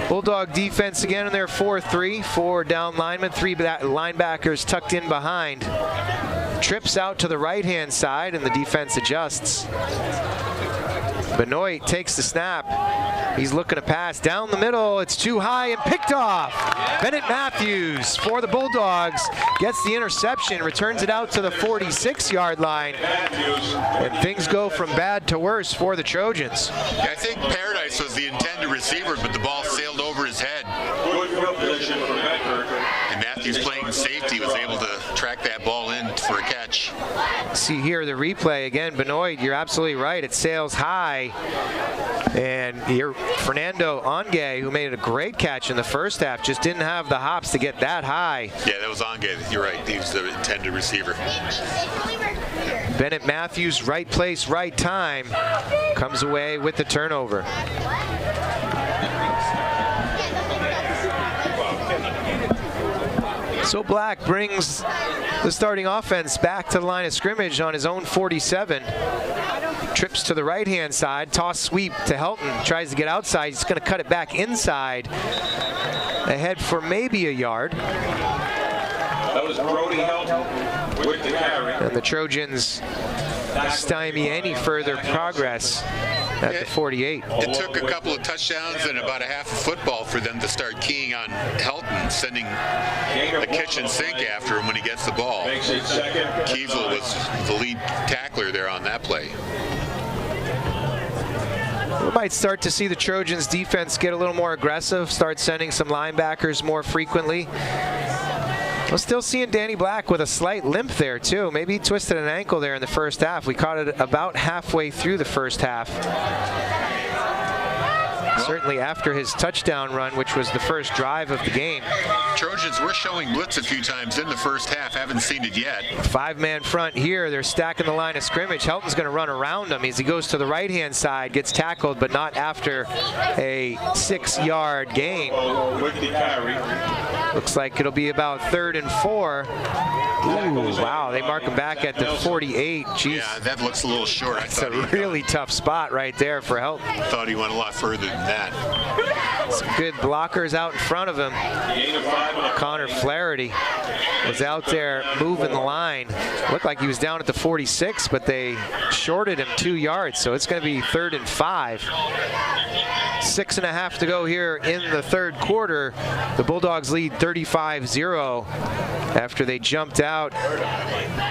Bulldog defense again in their 4-3. 4 down linemen, 3 linebackers tucked in behind. Trips out to the right-hand side, and the defense adjusts. Benoit takes the snap. He's looking to pass down the middle. It's too high and picked off. Bennett Matthews for the Bulldogs gets the interception, returns it out to the 46-yard line, and things go from bad to worse for the Trojans. Yeah, I think Paradise was the intended receiver, but the ball sailed over his head. Good field position for Bedford. And Matthews, playing safety, was able to track that ball in for a catch. See here the replay again. Benoit, you're absolutely right. It sails high. And here, Fernando Onge, who made a great catch in the first half, just didn't have the hops to get that high. Yeah, that was Onge. You're right. He was the intended receiver. Bennett Matthews, right place, right time, comes away with the turnover. So Black brings the starting offense back to the line of scrimmage on his own 47. Trips to the right-hand side, toss sweep to Helton, tries to get outside. He's going to cut it back inside, ahead for maybe a yard. That was Brody Helton with the carry. And the Trojans stymie any further progress at the 48. It took a couple of touchdowns and about a half a football for them to start keying on Helton, sending the kitchen sink after him when he gets the ball. Kiesel was the lead tackler there on that play. We might start to see the Trojans defense get a little more aggressive, start sending some linebackers more frequently. We're still seeing Danny Black with a slight limp there too. Maybe he twisted an ankle there in the first half. We caught it about halfway through the first half. Certainly after his touchdown run, which was the first drive of the game. Trojans were showing blitz a few times in the first half. Haven't seen it yet. 5-man front here. They're stacking the line of scrimmage. Helton's going to run around him as he goes to the right-hand side, gets tackled, but not after a 6-yard gain. Looks like it'll be about 3rd and 4. Ooh, wow, they mark him back at the 48. Jeez. Yeah, that looks a little short. That's a really tough spot right there for Helton. I thought he went a lot further than that. Some good blockers out in front of him. Connor Flaherty was out there moving the line. Looked like he was down at the 46, but they shorted him 2 yards, so it's going to be 3rd and 5. 6.5 to go here in the third quarter. The Bulldogs lead 35-0 after they jumped out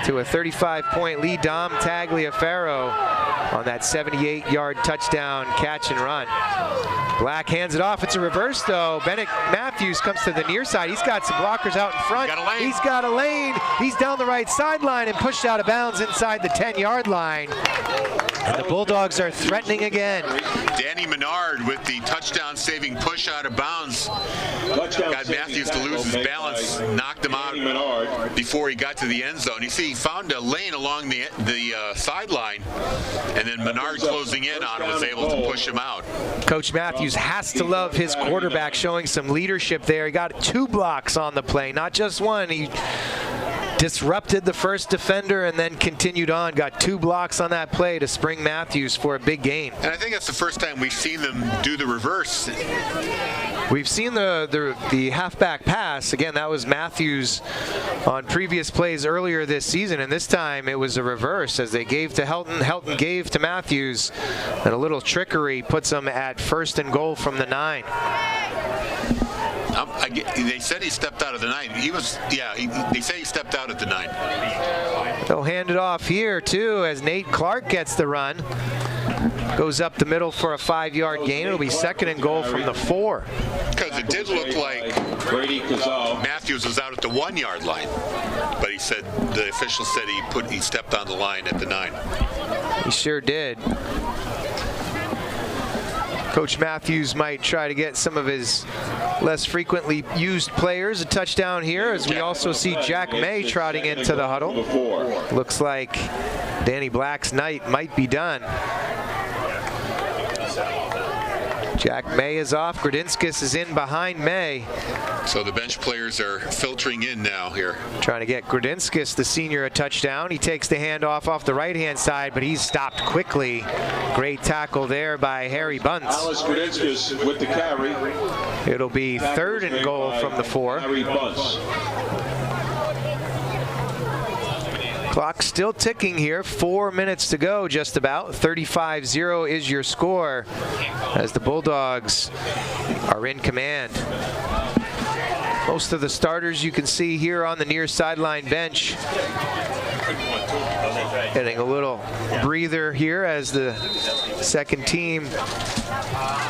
to a 35-point lead. Dom Tagliaferro on that 78-yard touchdown catch and run. Black hands it off. It's a reverse, though. Bennett Matthews comes to the near side. He's got some blockers out in front. He's got a lane. He's down the right sideline and pushed out of bounds inside the 10-yard line. And the Bulldogs are threatening again. Danny Menard with the touchdown-saving push out of bounds. Got Matthews to lose his balance, knocked him out before he got to the end zone. You see, he found a lane along the sideline, and then Menard closing in on him was able to push him out. Coach Matthews has to love his quarterback showing some leadership there. He got 2 blocks on the play, not just one. He disrupted the first defender and then continued on. Got 2 blocks on that play to spring Matthews for a big gain. And I think that's the first time we've seen them do the reverse. We've seen the halfback pass. Again, that was Matthews on previous plays earlier this season, and this time it was a reverse as they gave to Helton. Helton gave to Matthews, and a little trickery puts them at 1st and goal from the 9. They said he stepped out of the 9. They say he stepped out at the 9. They'll hand it off here, too, as Nate Clark gets the run. Goes up the middle for a 5-yard gain. It'll be 2nd and goal from the 4. Because it did look like Matthews was out at the 1-yard line. But he said, the official said he stepped on the line at the 9. He sure did. Coach Matthews might try to get some of his less frequently used players a touchdown here, as we also see Jack May trotting into the huddle. Looks like Danny Black's night might be done. Jack May is off. Gradinskis is in behind May. So the bench players are filtering in now here. Trying to get Gradinskis, the senior, a touchdown. He takes the handoff off the right-hand side, but he's stopped quickly. Great tackle there by Harry Bunce. Alice Gradinskis with the carry. It'll be 3rd and goal from the 4. Harry Bunce. Clock still ticking here. 4 minutes to go, just about. 35-0 is your score as the Bulldogs are in command. Most of the starters you can see here on the near sideline bench. Getting a little breather here as the second team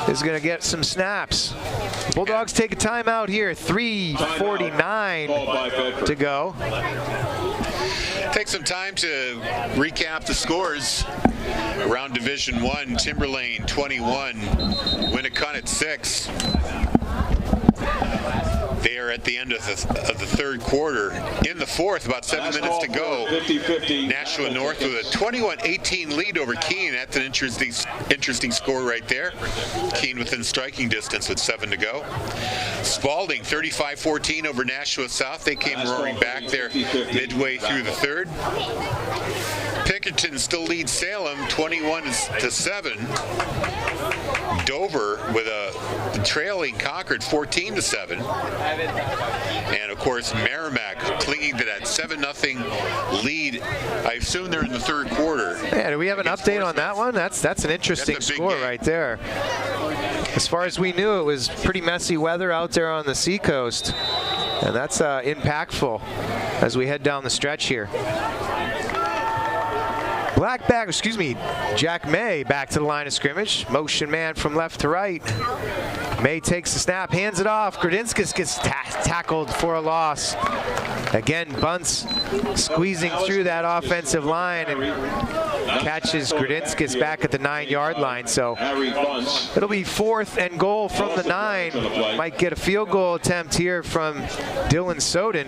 is going to get some snaps. Bulldogs take a timeout here. 3:49 to go. Take some time to recap the scores around Division I. Timberlane 21, Winnicott 6. They are at the end of the third quarter. In the fourth, about 7 minutes to go. Nashua North with a 21-18 lead over Keene. That's an interesting score right there. Keene within striking distance with 7 to go. Spalding 35-14 over Nashua South. They came roaring back there midway through the third. Pickerton still leads Salem 21-7. Dover with a trailing Concord 14-7. And of course Merrimack clinging to that 7-0 lead. I assume they're in the third quarter. Yeah, do we have an update on that one? That's an interesting score right there. As far as we knew, it was pretty messy weather out there on the seacoast, and that's impactful as we head down the stretch here. Jack May back to the line of scrimmage. Motion man from left to right. May takes the snap, hands it off. Grudinskis gets tackled for a loss. Again, Bunce squeezing through that offensive line and catches Grudinskis back at the 9-yard line. So it'll be 4th and goal from the 9. Might get a field goal attempt here from Dylan Soden.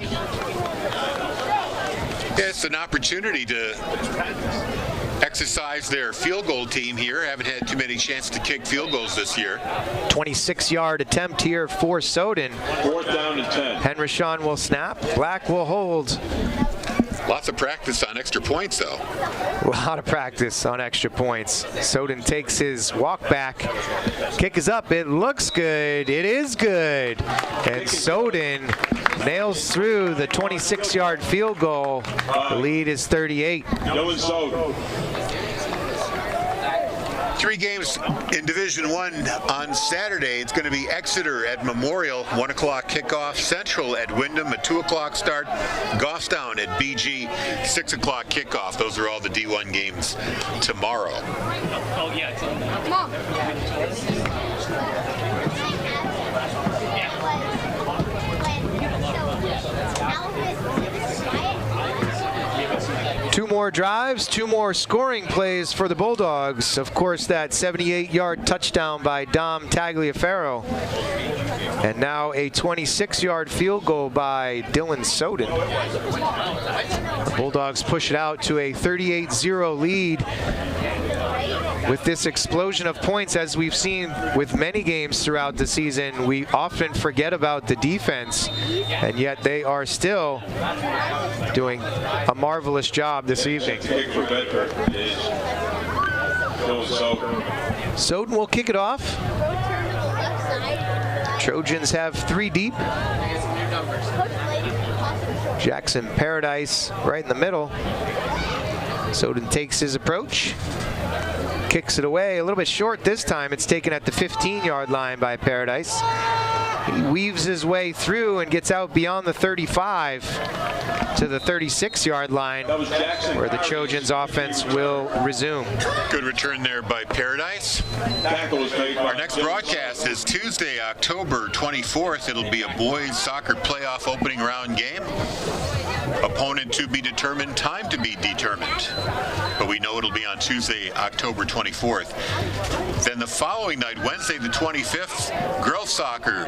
It's an opportunity to exercise their field goal team here. Haven't had too many chances to kick field goals this year. 26-yard attempt here for Soden. 4th down and 10. Henrishon will snap. Black will hold. Lots of practice on extra points, though. A lot of practice on extra points. Soden takes his walk back. Kick is up. It looks good. It is good. And Soden nails through the 26-yard field goal. The lead is 38. Dylan Soden. 3 games in Division I on Saturday. It's going to be Exeter at Memorial, 1 o'clock kickoff. Central at Wyndham, a 2 o'clock start. Goffstown at BG, 6 o'clock kickoff. Those are all the D1 games tomorrow. Oh, yeah. Mom. 2 more drives, 2 more scoring plays for the Bulldogs. Of course, that 78-yard touchdown by Dom Tagliaferro. And now a 26-yard field goal by Dylan Soden. The Bulldogs push it out to a 38-0 lead. With this explosion of points, as we've seen with many games throughout the season, we often forget about the defense, and yet they are still doing a marvelous job this evening. Kick for Bedford is Dylan Soden. Soden will kick it off. Trojans have 3 deep. Jackson Paradise right in the middle. Soden takes his approach. Kicks it away, a little bit short this time. It's taken at the 15-yard line by Paradise. He weaves his way through and gets out beyond the 35 to the 36-yard line, where the Trojans offense will resume. Good return there by Paradise. Our next broadcast is Tuesday, October 24th. It'll be a boys soccer playoff opening round game. Opponent to be determined, time to be determined. But we know it'll be on Tuesday, October 24th. Then the following night, Wednesday the 25th, girls soccer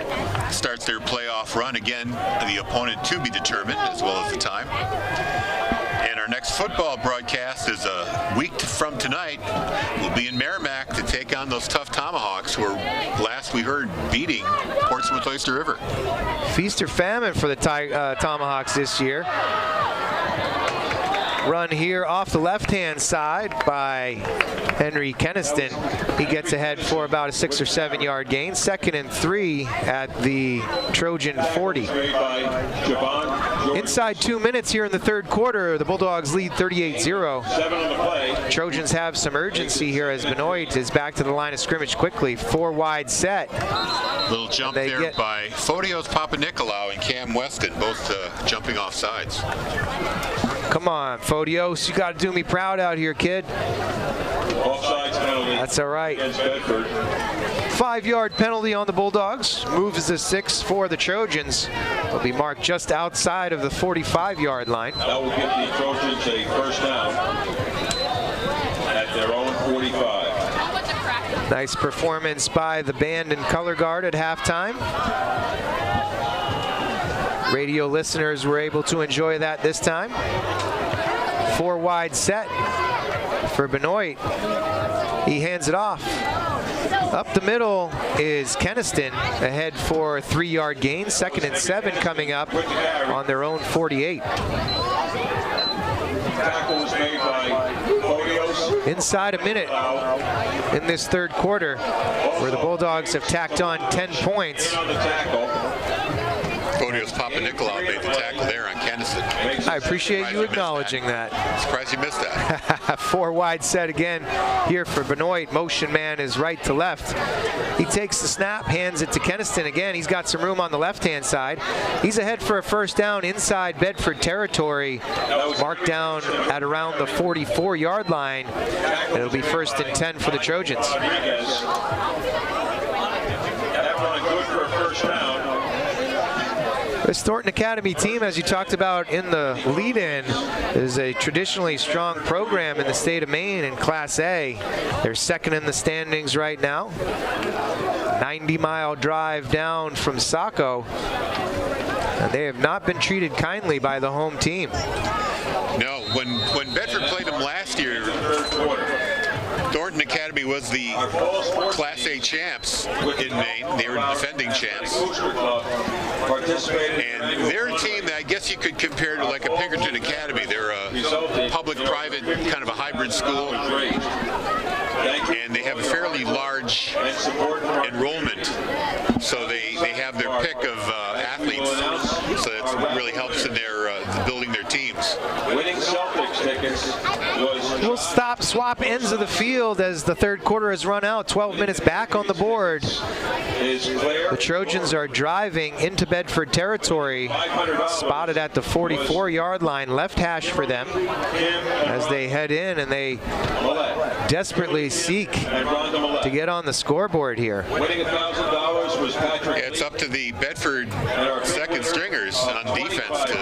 starts their playoff run. Again, the opponent to be determined as well as the time. And our next football broadcast is a week from tonight. We'll be in Merrimack to take on those tough Tomahawks, who are, last we heard, beating Portsmouth Oyster River. Feast or famine for the Tomahawks this year. Run here off the left-hand side by Henry Keniston. He gets ahead for about a 6 or 7 yard gain. 2nd and 3 at the Trojan 40. Inside 2 minutes here in the third quarter, the Bulldogs lead 38-0. Trojans have some urgency here as Benoit is back to the line of scrimmage quickly. 4 wide set. Little jump there by Fodios Papanikolaou and Cam Weston, both jumping off sides. Come on, Fodios, you got to do me proud out here, kid. Offsides penalty. That's all right. Against Bedford. 5-yard penalty on the Bulldogs. Moves to 6 for the Trojans. Will be marked just outside of the 45-yard line. That will give the Trojans a first down at their own 45. Nice performance by the band and color guard at halftime. Radio listeners were able to enjoy that this time. 4 wide set for Benoit. He hands it off. Up the middle is Keniston, ahead for a 3-yard gain. 2nd and 7 coming up on their own 48. Tackle was made by inside a minute in this third quarter, where the Bulldogs have tacked on 10 points. Bodio's Papa-Nicolau made the tackle there on Kennison. I appreciate you acknowledging that. Surprised you missed that. 4 wide set again here for Benoit. Motion man is right to left. He takes the snap, hands it to Keniston again. He's got some room on the left-hand side. He's ahead for a first down inside Bedford territory, marked down at around the 44-yard line. It'll be 1st and 10 for the Trojans. This Thornton Academy team, as you talked about in the lead-in, is a traditionally strong program in the state of Maine in Class A. They're second in the standings right now. 90-mile drive down from Saco, and they have not been treated kindly by the home team. No, when Bedford played them last year, Thornton Academy was the Class A champs in Maine. They were defending champs. And they're a team that I guess you could compare to like a Pinkerton Academy. They're a public-private, kind of a hybrid school. And they have a fairly large enrollment. So they have their pick of athletes. So that really helps in their building their teams. Winning Celtics tickets was... We'll swap ends of the field as the third quarter has run out. 12 minutes back on the board. The Trojans are driving into Bedford territory, spotted at the 44-yard line, left hash for them as they head in, and they desperately seek to get on the scoreboard here. Winning $1,000 was Patrick. It's up to the Bedford second stringers on defense to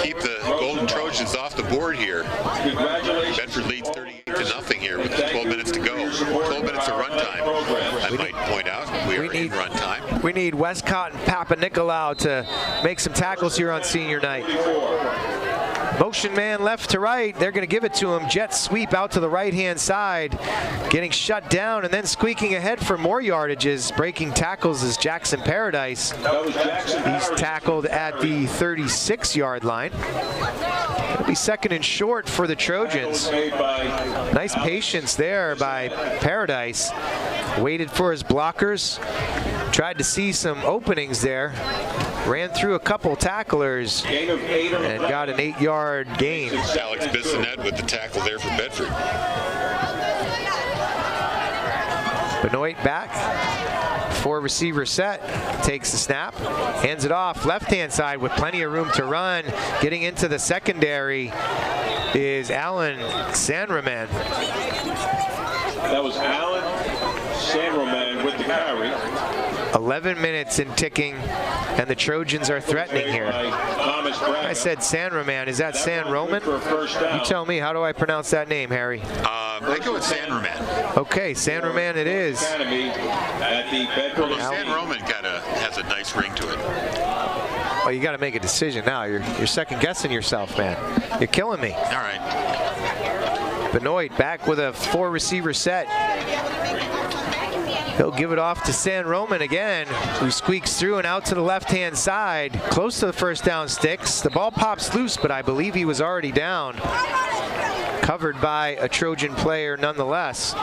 keep the Golden Trojans off the board here. Bedford leads 38-0 here with 12 minutes to go. 12 minutes of run time. I might point out we are in run time. We need Westcott and Papa-Nicolau to make some tackles here on senior night. Motion man left to right. They're going to give it to him. Jet sweep out to the right-hand side. Getting shut down and then squeaking ahead for more yardages. Breaking tackles is Jackson Paradise. He's tackled at the 36-yard line. It'll be 2nd and short for the Trojans. Nice patience there by Paradise. Waited for his blockers. Tried to see some openings there. Ran through a couple tacklers and got an 8-yard gain. Alex Bissonette with the tackle there for Bedford. Benoit back. 4-receiver set. Takes the snap. Hands it off. Left-hand side with plenty of room to run. Getting into the secondary is Alan Sanraman. That was Alan Sanraman with the carry. 11 minutes in ticking, and the Trojans are threatening here. I said Sanraman. Is that San Roman? You tell me. How do I pronounce that name, Harry? They go with Sanraman. Okay, Sanraman it is. Well, San Roman has a nice ring to it. Oh, you got to make a decision now. You're second guessing yourself, man. You're killing me. All right. Benoit back with a 4-receiver set. He'll give it off to San Roman again, who squeaks through and out to the left-hand side, close to the first down sticks. The ball pops loose, but I believe he was already down. Covered by a Trojan player nonetheless.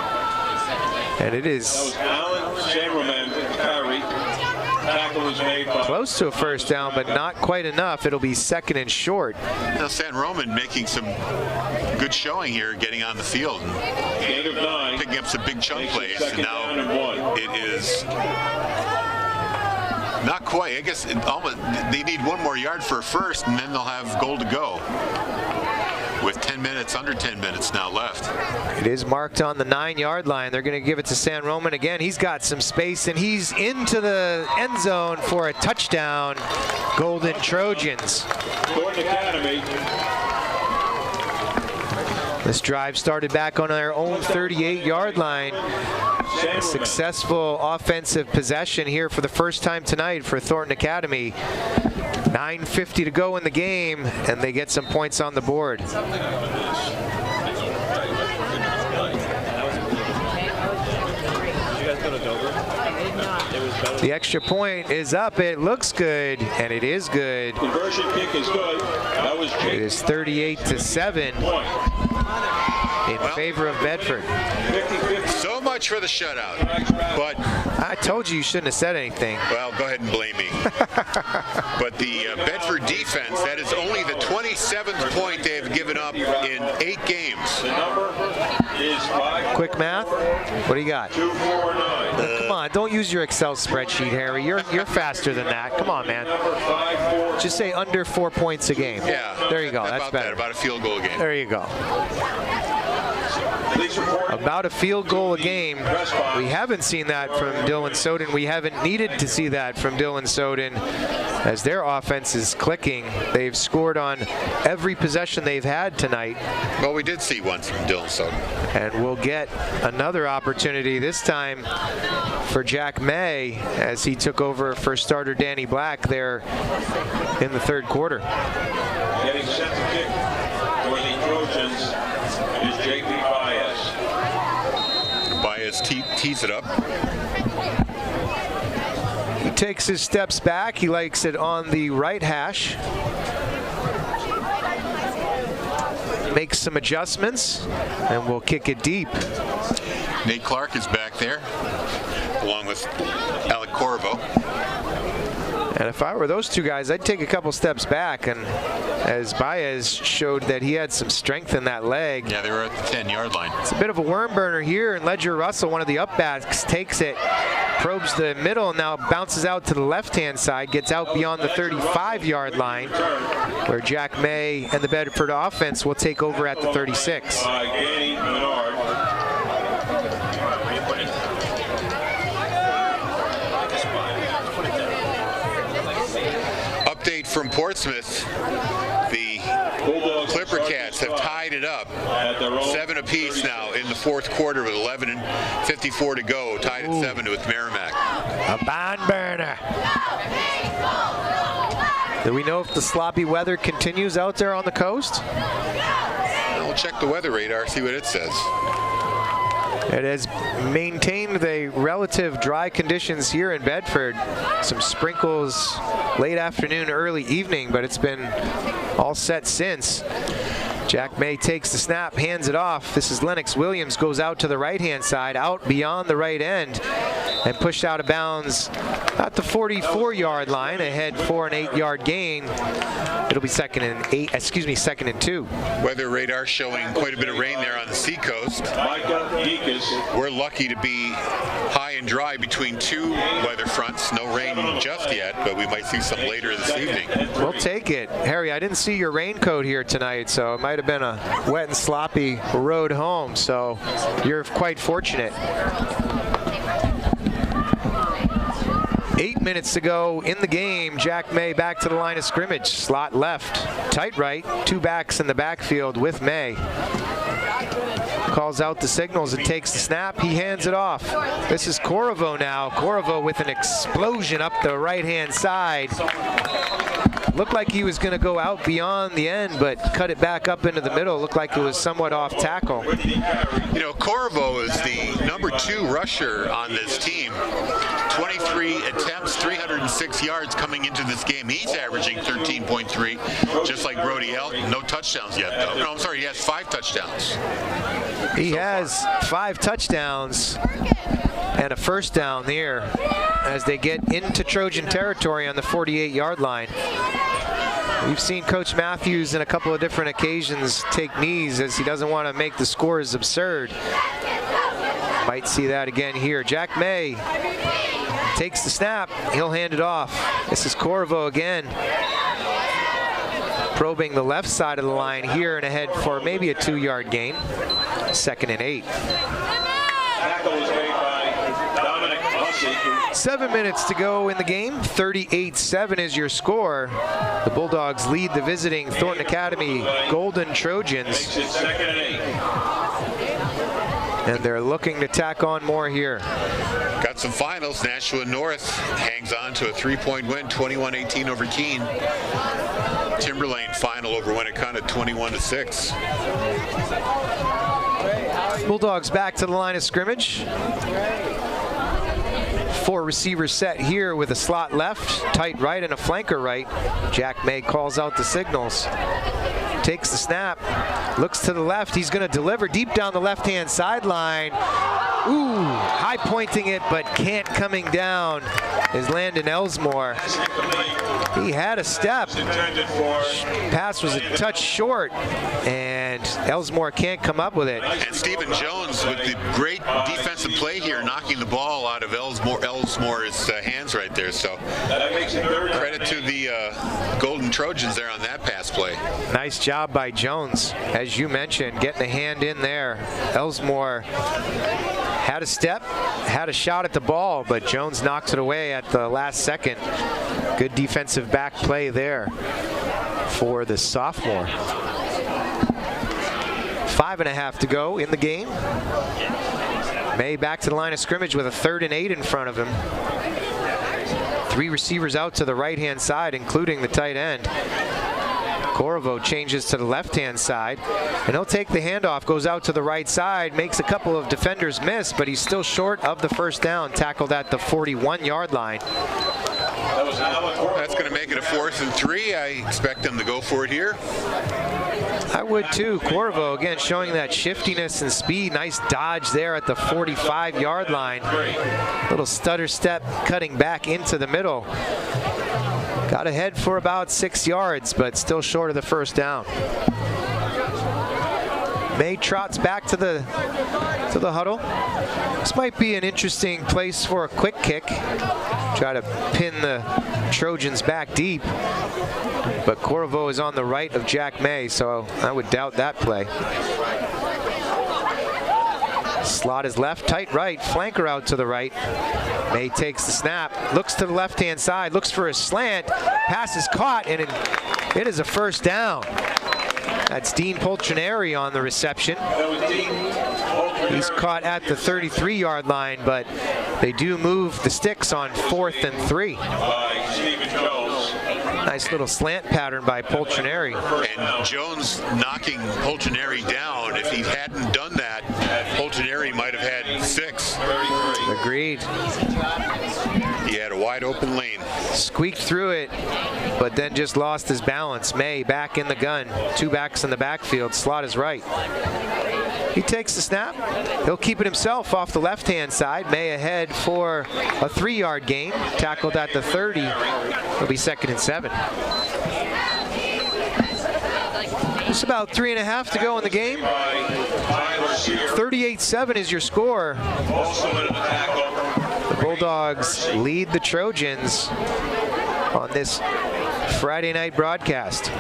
And it is close to a first down, but not quite enough. It'll be 2nd and short. Now San Roman making some good showing here, getting on the field and picking up some big chunk plays. And now it is not quite. I guess they need one more yard for a first, and then they'll have goal to go. With 10 minutes, under 10 minutes now left. It is marked on the 9-yard line. They're going to give it to San Roman again. He's got some space, and he's into the end zone for a touchdown. Golden Trojans. Thornton Academy. This drive started back on their own 38-yard line. A successful offensive possession here for the first time tonight for Thornton Academy. 9:50 to go in the game, and they get some points on the board. The extra point is up. It looks good, and it is good. Conversion kick is good. That was it is 38-7. in favor of Bedford. So much for the shutout. But I told you shouldn't have said anything. well, go ahead and blame me. But the Bedford defense, that is only the 27th point they have given up in 8 games. The number is 5. Quick math. What do you got? 249. Come on, don't use your Excel spreadsheet, Harry. You're faster than that. Come on, man. Number 5. Just say under 4 points a game. Yeah. There you go. That's about better. that, about a field goal a game. There you go. About a field goal a game. We haven't seen that from Dylan Soden. We haven't needed to see that from Dylan Soden as their offense is clicking. They've scored on every possession they've had tonight. Well, we did see one from Dylan Soden. And we'll get another opportunity this time for Jack May as he took over for starter Danny Black there in the third quarter. Getting set to kick for the Trojans is J.P. Baez. Baez tees it up. He takes his steps back. He likes it on the right hash. Makes some adjustments, and we'll kick it deep. Nate Clark is back there, along with Alec Corvo. And if I were those two guys, I'd take a couple steps back. And as Baez showed that he had some strength in that leg. Yeah, they were at the 10-yard line. It's a bit of a worm burner here, and Ledger Russell, one of the up backs, takes it, probes the middle, and now bounces out to the left-hand side, gets out beyond the 35-yard line, where Jack May and the Bedford offense will take over at the 36. Update from Portsmouth. The Clipper Cats have tied it up 7 apiece now in the fourth quarter with 11:54 to go. Tied at 7 with Merrimack. A barn burner. Do we know if the sloppy weather continues out there on the coast? We'll check the weather radar, see what it says. It has maintained the relative dry conditions here in Bedford. Some sprinkles late afternoon, early evening, but it's been all set since. Jack May takes the snap, hands it off. This is Lennox Williams, goes out to the right-hand side, out beyond the right end, and pushed out of bounds at the 44-yard line, ahead for an 8-yard gain. It'll be second and 2. Weather radar showing quite a bit of rain there on the seacoast. We're lucky to be high and dry between 2 weather fronts. No rain just yet, but we might see some later this evening. We'll take it. Harry, I didn't see your raincoat here tonight, so it might have been a wet and sloppy road home, so you're quite fortunate. 8 minutes to go in the game. Jack May back to the line of scrimmage. Slot left, tight right, 2 backs in the backfield with May. Calls out the signals and takes the snap. He hands it off. This is Corvo now. Corvo with an explosion up the right-hand side. Looked like he was going to go out beyond the end, but cut it back up into the middle. Looked like it was somewhat off tackle. You know, Corvo is the number 2 rusher on this team. 23 attempts, 306 yards coming into this game. He's averaging 13.3, just like Brody Elton. No touchdowns yet, though. No, I'm sorry, he has 5 touchdowns. He has 5 touchdowns and a first down there as they get into Trojan territory on the 48-yard line. We've seen Coach Matthews in a couple of different occasions take knees as he doesn't want to make the scores absurd. Might see that again here. Jack May takes the snap. He'll hand it off. This is Corvo again, probing the left side of the line here and ahead for maybe a 2-yard gain. Second and 8. 7 minutes to go in the game. 38-7 is your score. The Bulldogs lead the visiting Thornton Academy Golden Trojans. And they're looking to tack on more here. Got some finals. Nashua North hangs on to a 3-point win, 21-18 over Keene. Timberlane final over Winnacunnet, 21-6. Bulldogs back to the line of scrimmage. 4 receivers set here with a slot left, tight right, and a flanker right. Jack May calls out the signals. Takes the snap, Looks to the left. He's going to deliver deep down the left-hand sideline. Ooh, high pointing it, but can't coming down is Landon Elsmore. He had a step. Pass was a touch short, and Elsmore can't come up with it. And Stephen Jones with the great defensive play here, knocking the ball out of Elsmore's hands right there. So credit to the Golden Trojans there on that pass play. Nice job by Jones, as you mentioned, getting a hand in there. Elsmore had a step, had a shot at the ball, but Jones knocks it away at the last second. Good defensive back play there for the sophomore. 5.5 to go in the game. May back to the line of scrimmage with a 3rd and 8 in front of him. 3 receivers out to the right-hand side, including the tight end. Corvo changes to the left-hand side, and he'll take the handoff, goes out to the right side, makes a couple of defenders miss, but he's still short of the first down, tackled at the 41-yard line. That's going to make it a 4th and 3. I expect them to go for it here. I would too. Corvo, again, showing that shiftiness and speed. Nice dodge there at the 45-yard line. Little stutter step cutting back into the middle. Got ahead for about 6 yards, but still short of the first down. May trots back to the huddle. This might be an interesting place for a quick kick. Try to pin the Trojans back deep. But Corvo is on the right of Jack May, so I would doubt that play. Slot is left, tight right, flanker out to the right. May takes the snap, looks to the left-hand side, looks for a slant, pass is caught, and it is a first down. That's Dean Poltrinari on the reception. He's caught at the 33-yard line, but they do move the sticks on 4th and 3. Nice little slant pattern by Poltrinari. And Jones knocking Poltrinari down. If he hadn't done that, Poltrinari might have had 6. Agreed. He had a wide open lane. Squeaked through it, but then just lost his balance. May back in the gun. 2 backs in the backfield. Slot is right. He takes the snap. He'll keep it himself off the left-hand side. May ahead for a 3-yard gain. Tackled at the 30. It'll be 2nd and 7. Just about 3.5 to go in the game. 38-7 is your score. The Bulldogs lead the Trojans on this Friday night broadcast.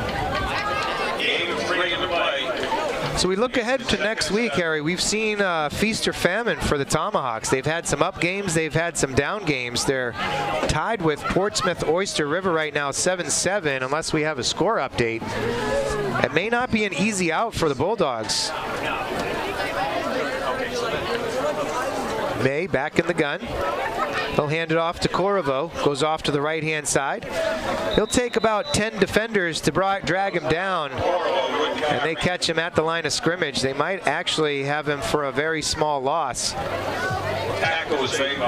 So we look ahead to next week, Harry. We've seen feast or famine for the Tomahawks. They've had some up games. They've had some down games. They're tied with Portsmouth Oyster River right now, 7-7, unless we have a score update. It may not be an easy out for the Bulldogs. May back in the gun. He'll hand it off to Corvo. Goes off to the right-hand side. He'll take about 10 defenders to drag him down, and they catch him at the line of scrimmage. They might actually have him for a very small loss.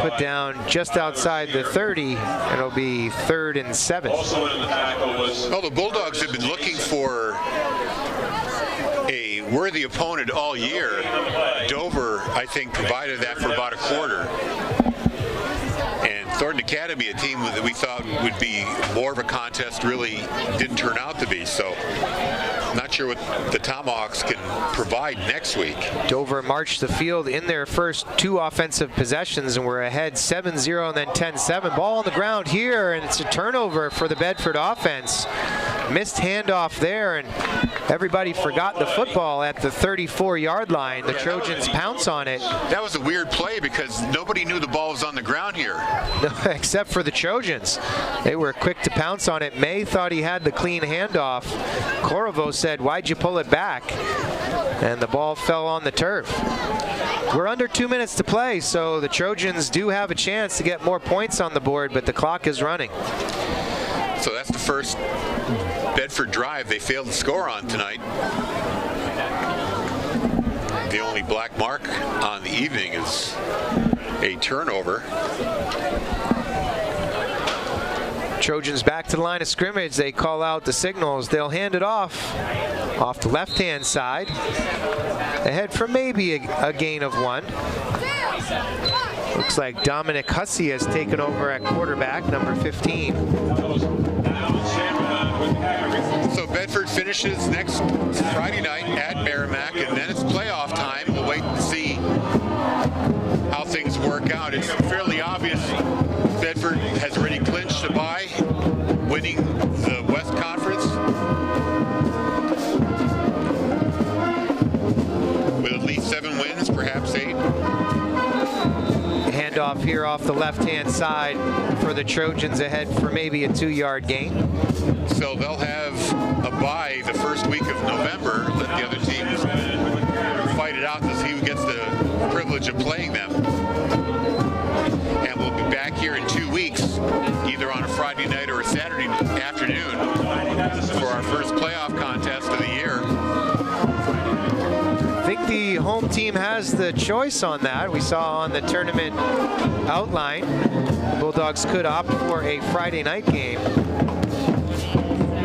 Put down just outside the 30, and it'll be 3rd and 7. Well, the Bulldogs have been looking for a worthy opponent all year. Dover, I think, provided that for about a quarter. And Thornton Academy, a team that we thought would be more of a contest, really didn't turn out to be. So not sure what the Tomahawks can provide next week. Dover marched the field in their first 2 offensive possessions and were ahead 7-0 and then 10-7. Ball on the ground here, and it's a turnover for the Bedford offense. Missed handoff there, and everybody forgot the football at the 34-yard line. The Trojans pounce on it. That was a weird play because nobody knew the ball was on the ground here. Except for the Trojans. They were quick to pounce on it. May thought he had the clean handoff. Corvo said, "Why'd you pull it back?" And the ball fell on the turf. We're under 2 minutes to play, so the Trojans do have a chance to get more points on the board, but the clock is running. So that's the first Bedford drive they failed to score on tonight. The only black mark on the evening is a turnover. Trojans back to the line of scrimmage. They call out the signals. They'll hand it off the left-hand side. Ahead for maybe a gain of 1. Looks like Dominic Hussey has taken over at quarterback, number 15. So Bedford finishes next Friday night at Merrimack, and then it's playoff time. We'll wait and see how things work out. It's fairly obvious Bedford has already clinched a bye, winning the West Conference with at least 7 wins, perhaps 8. Handoff here off the left-hand side for the Trojans, ahead for maybe a 2-yard gain. So they'll have a bye the first week of November. Let the other teams fight it out to see who gets the privilege of playing them. And we'll be back here in 2 weeks, either on a Friday night or a Saturday afternoon, for our first playoff contest of the year. I think the home team has the choice on that. We saw on the tournament outline, the Bulldogs could opt for a Friday night game.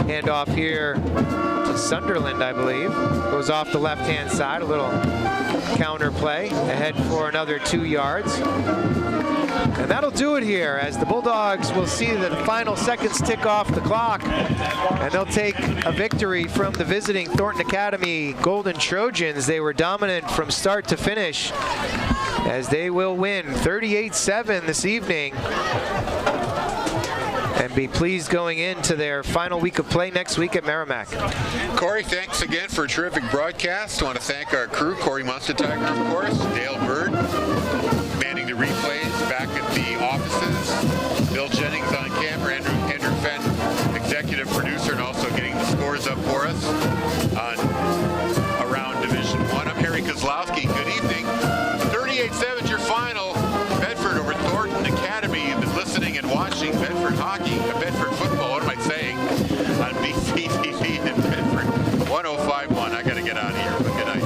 Handoff here to Sunderland, I believe. Goes off the left-hand side, a little counter play, ahead for another 2 yards. And that'll do it here, as the Bulldogs will see the final seconds tick off the clock, and they'll take a victory from the visiting Thornton Academy Golden Trojans. They were dominant from start to finish, as they will win 38-7 this evening, and be pleased going into their final week of play next week at Merrimack. Corey, thanks again for a terrific broadcast. I want to thank our crew, Corey Munster-Tiger, of course, Dale Bird, manning the replays back at the offices, Bill Jennings on camera, Andrew Fenn, executive producer, and also getting the scores up for us on around Division 1. I'm Harry Kozlowski. Good evening. 38-7 is your final. Bedford over Thornton Academy. You've been listening and watching Bedford hockey, Bedford football, what am I saying, on BCTV in Bedford. 105.1. I got to get out of here, but good night.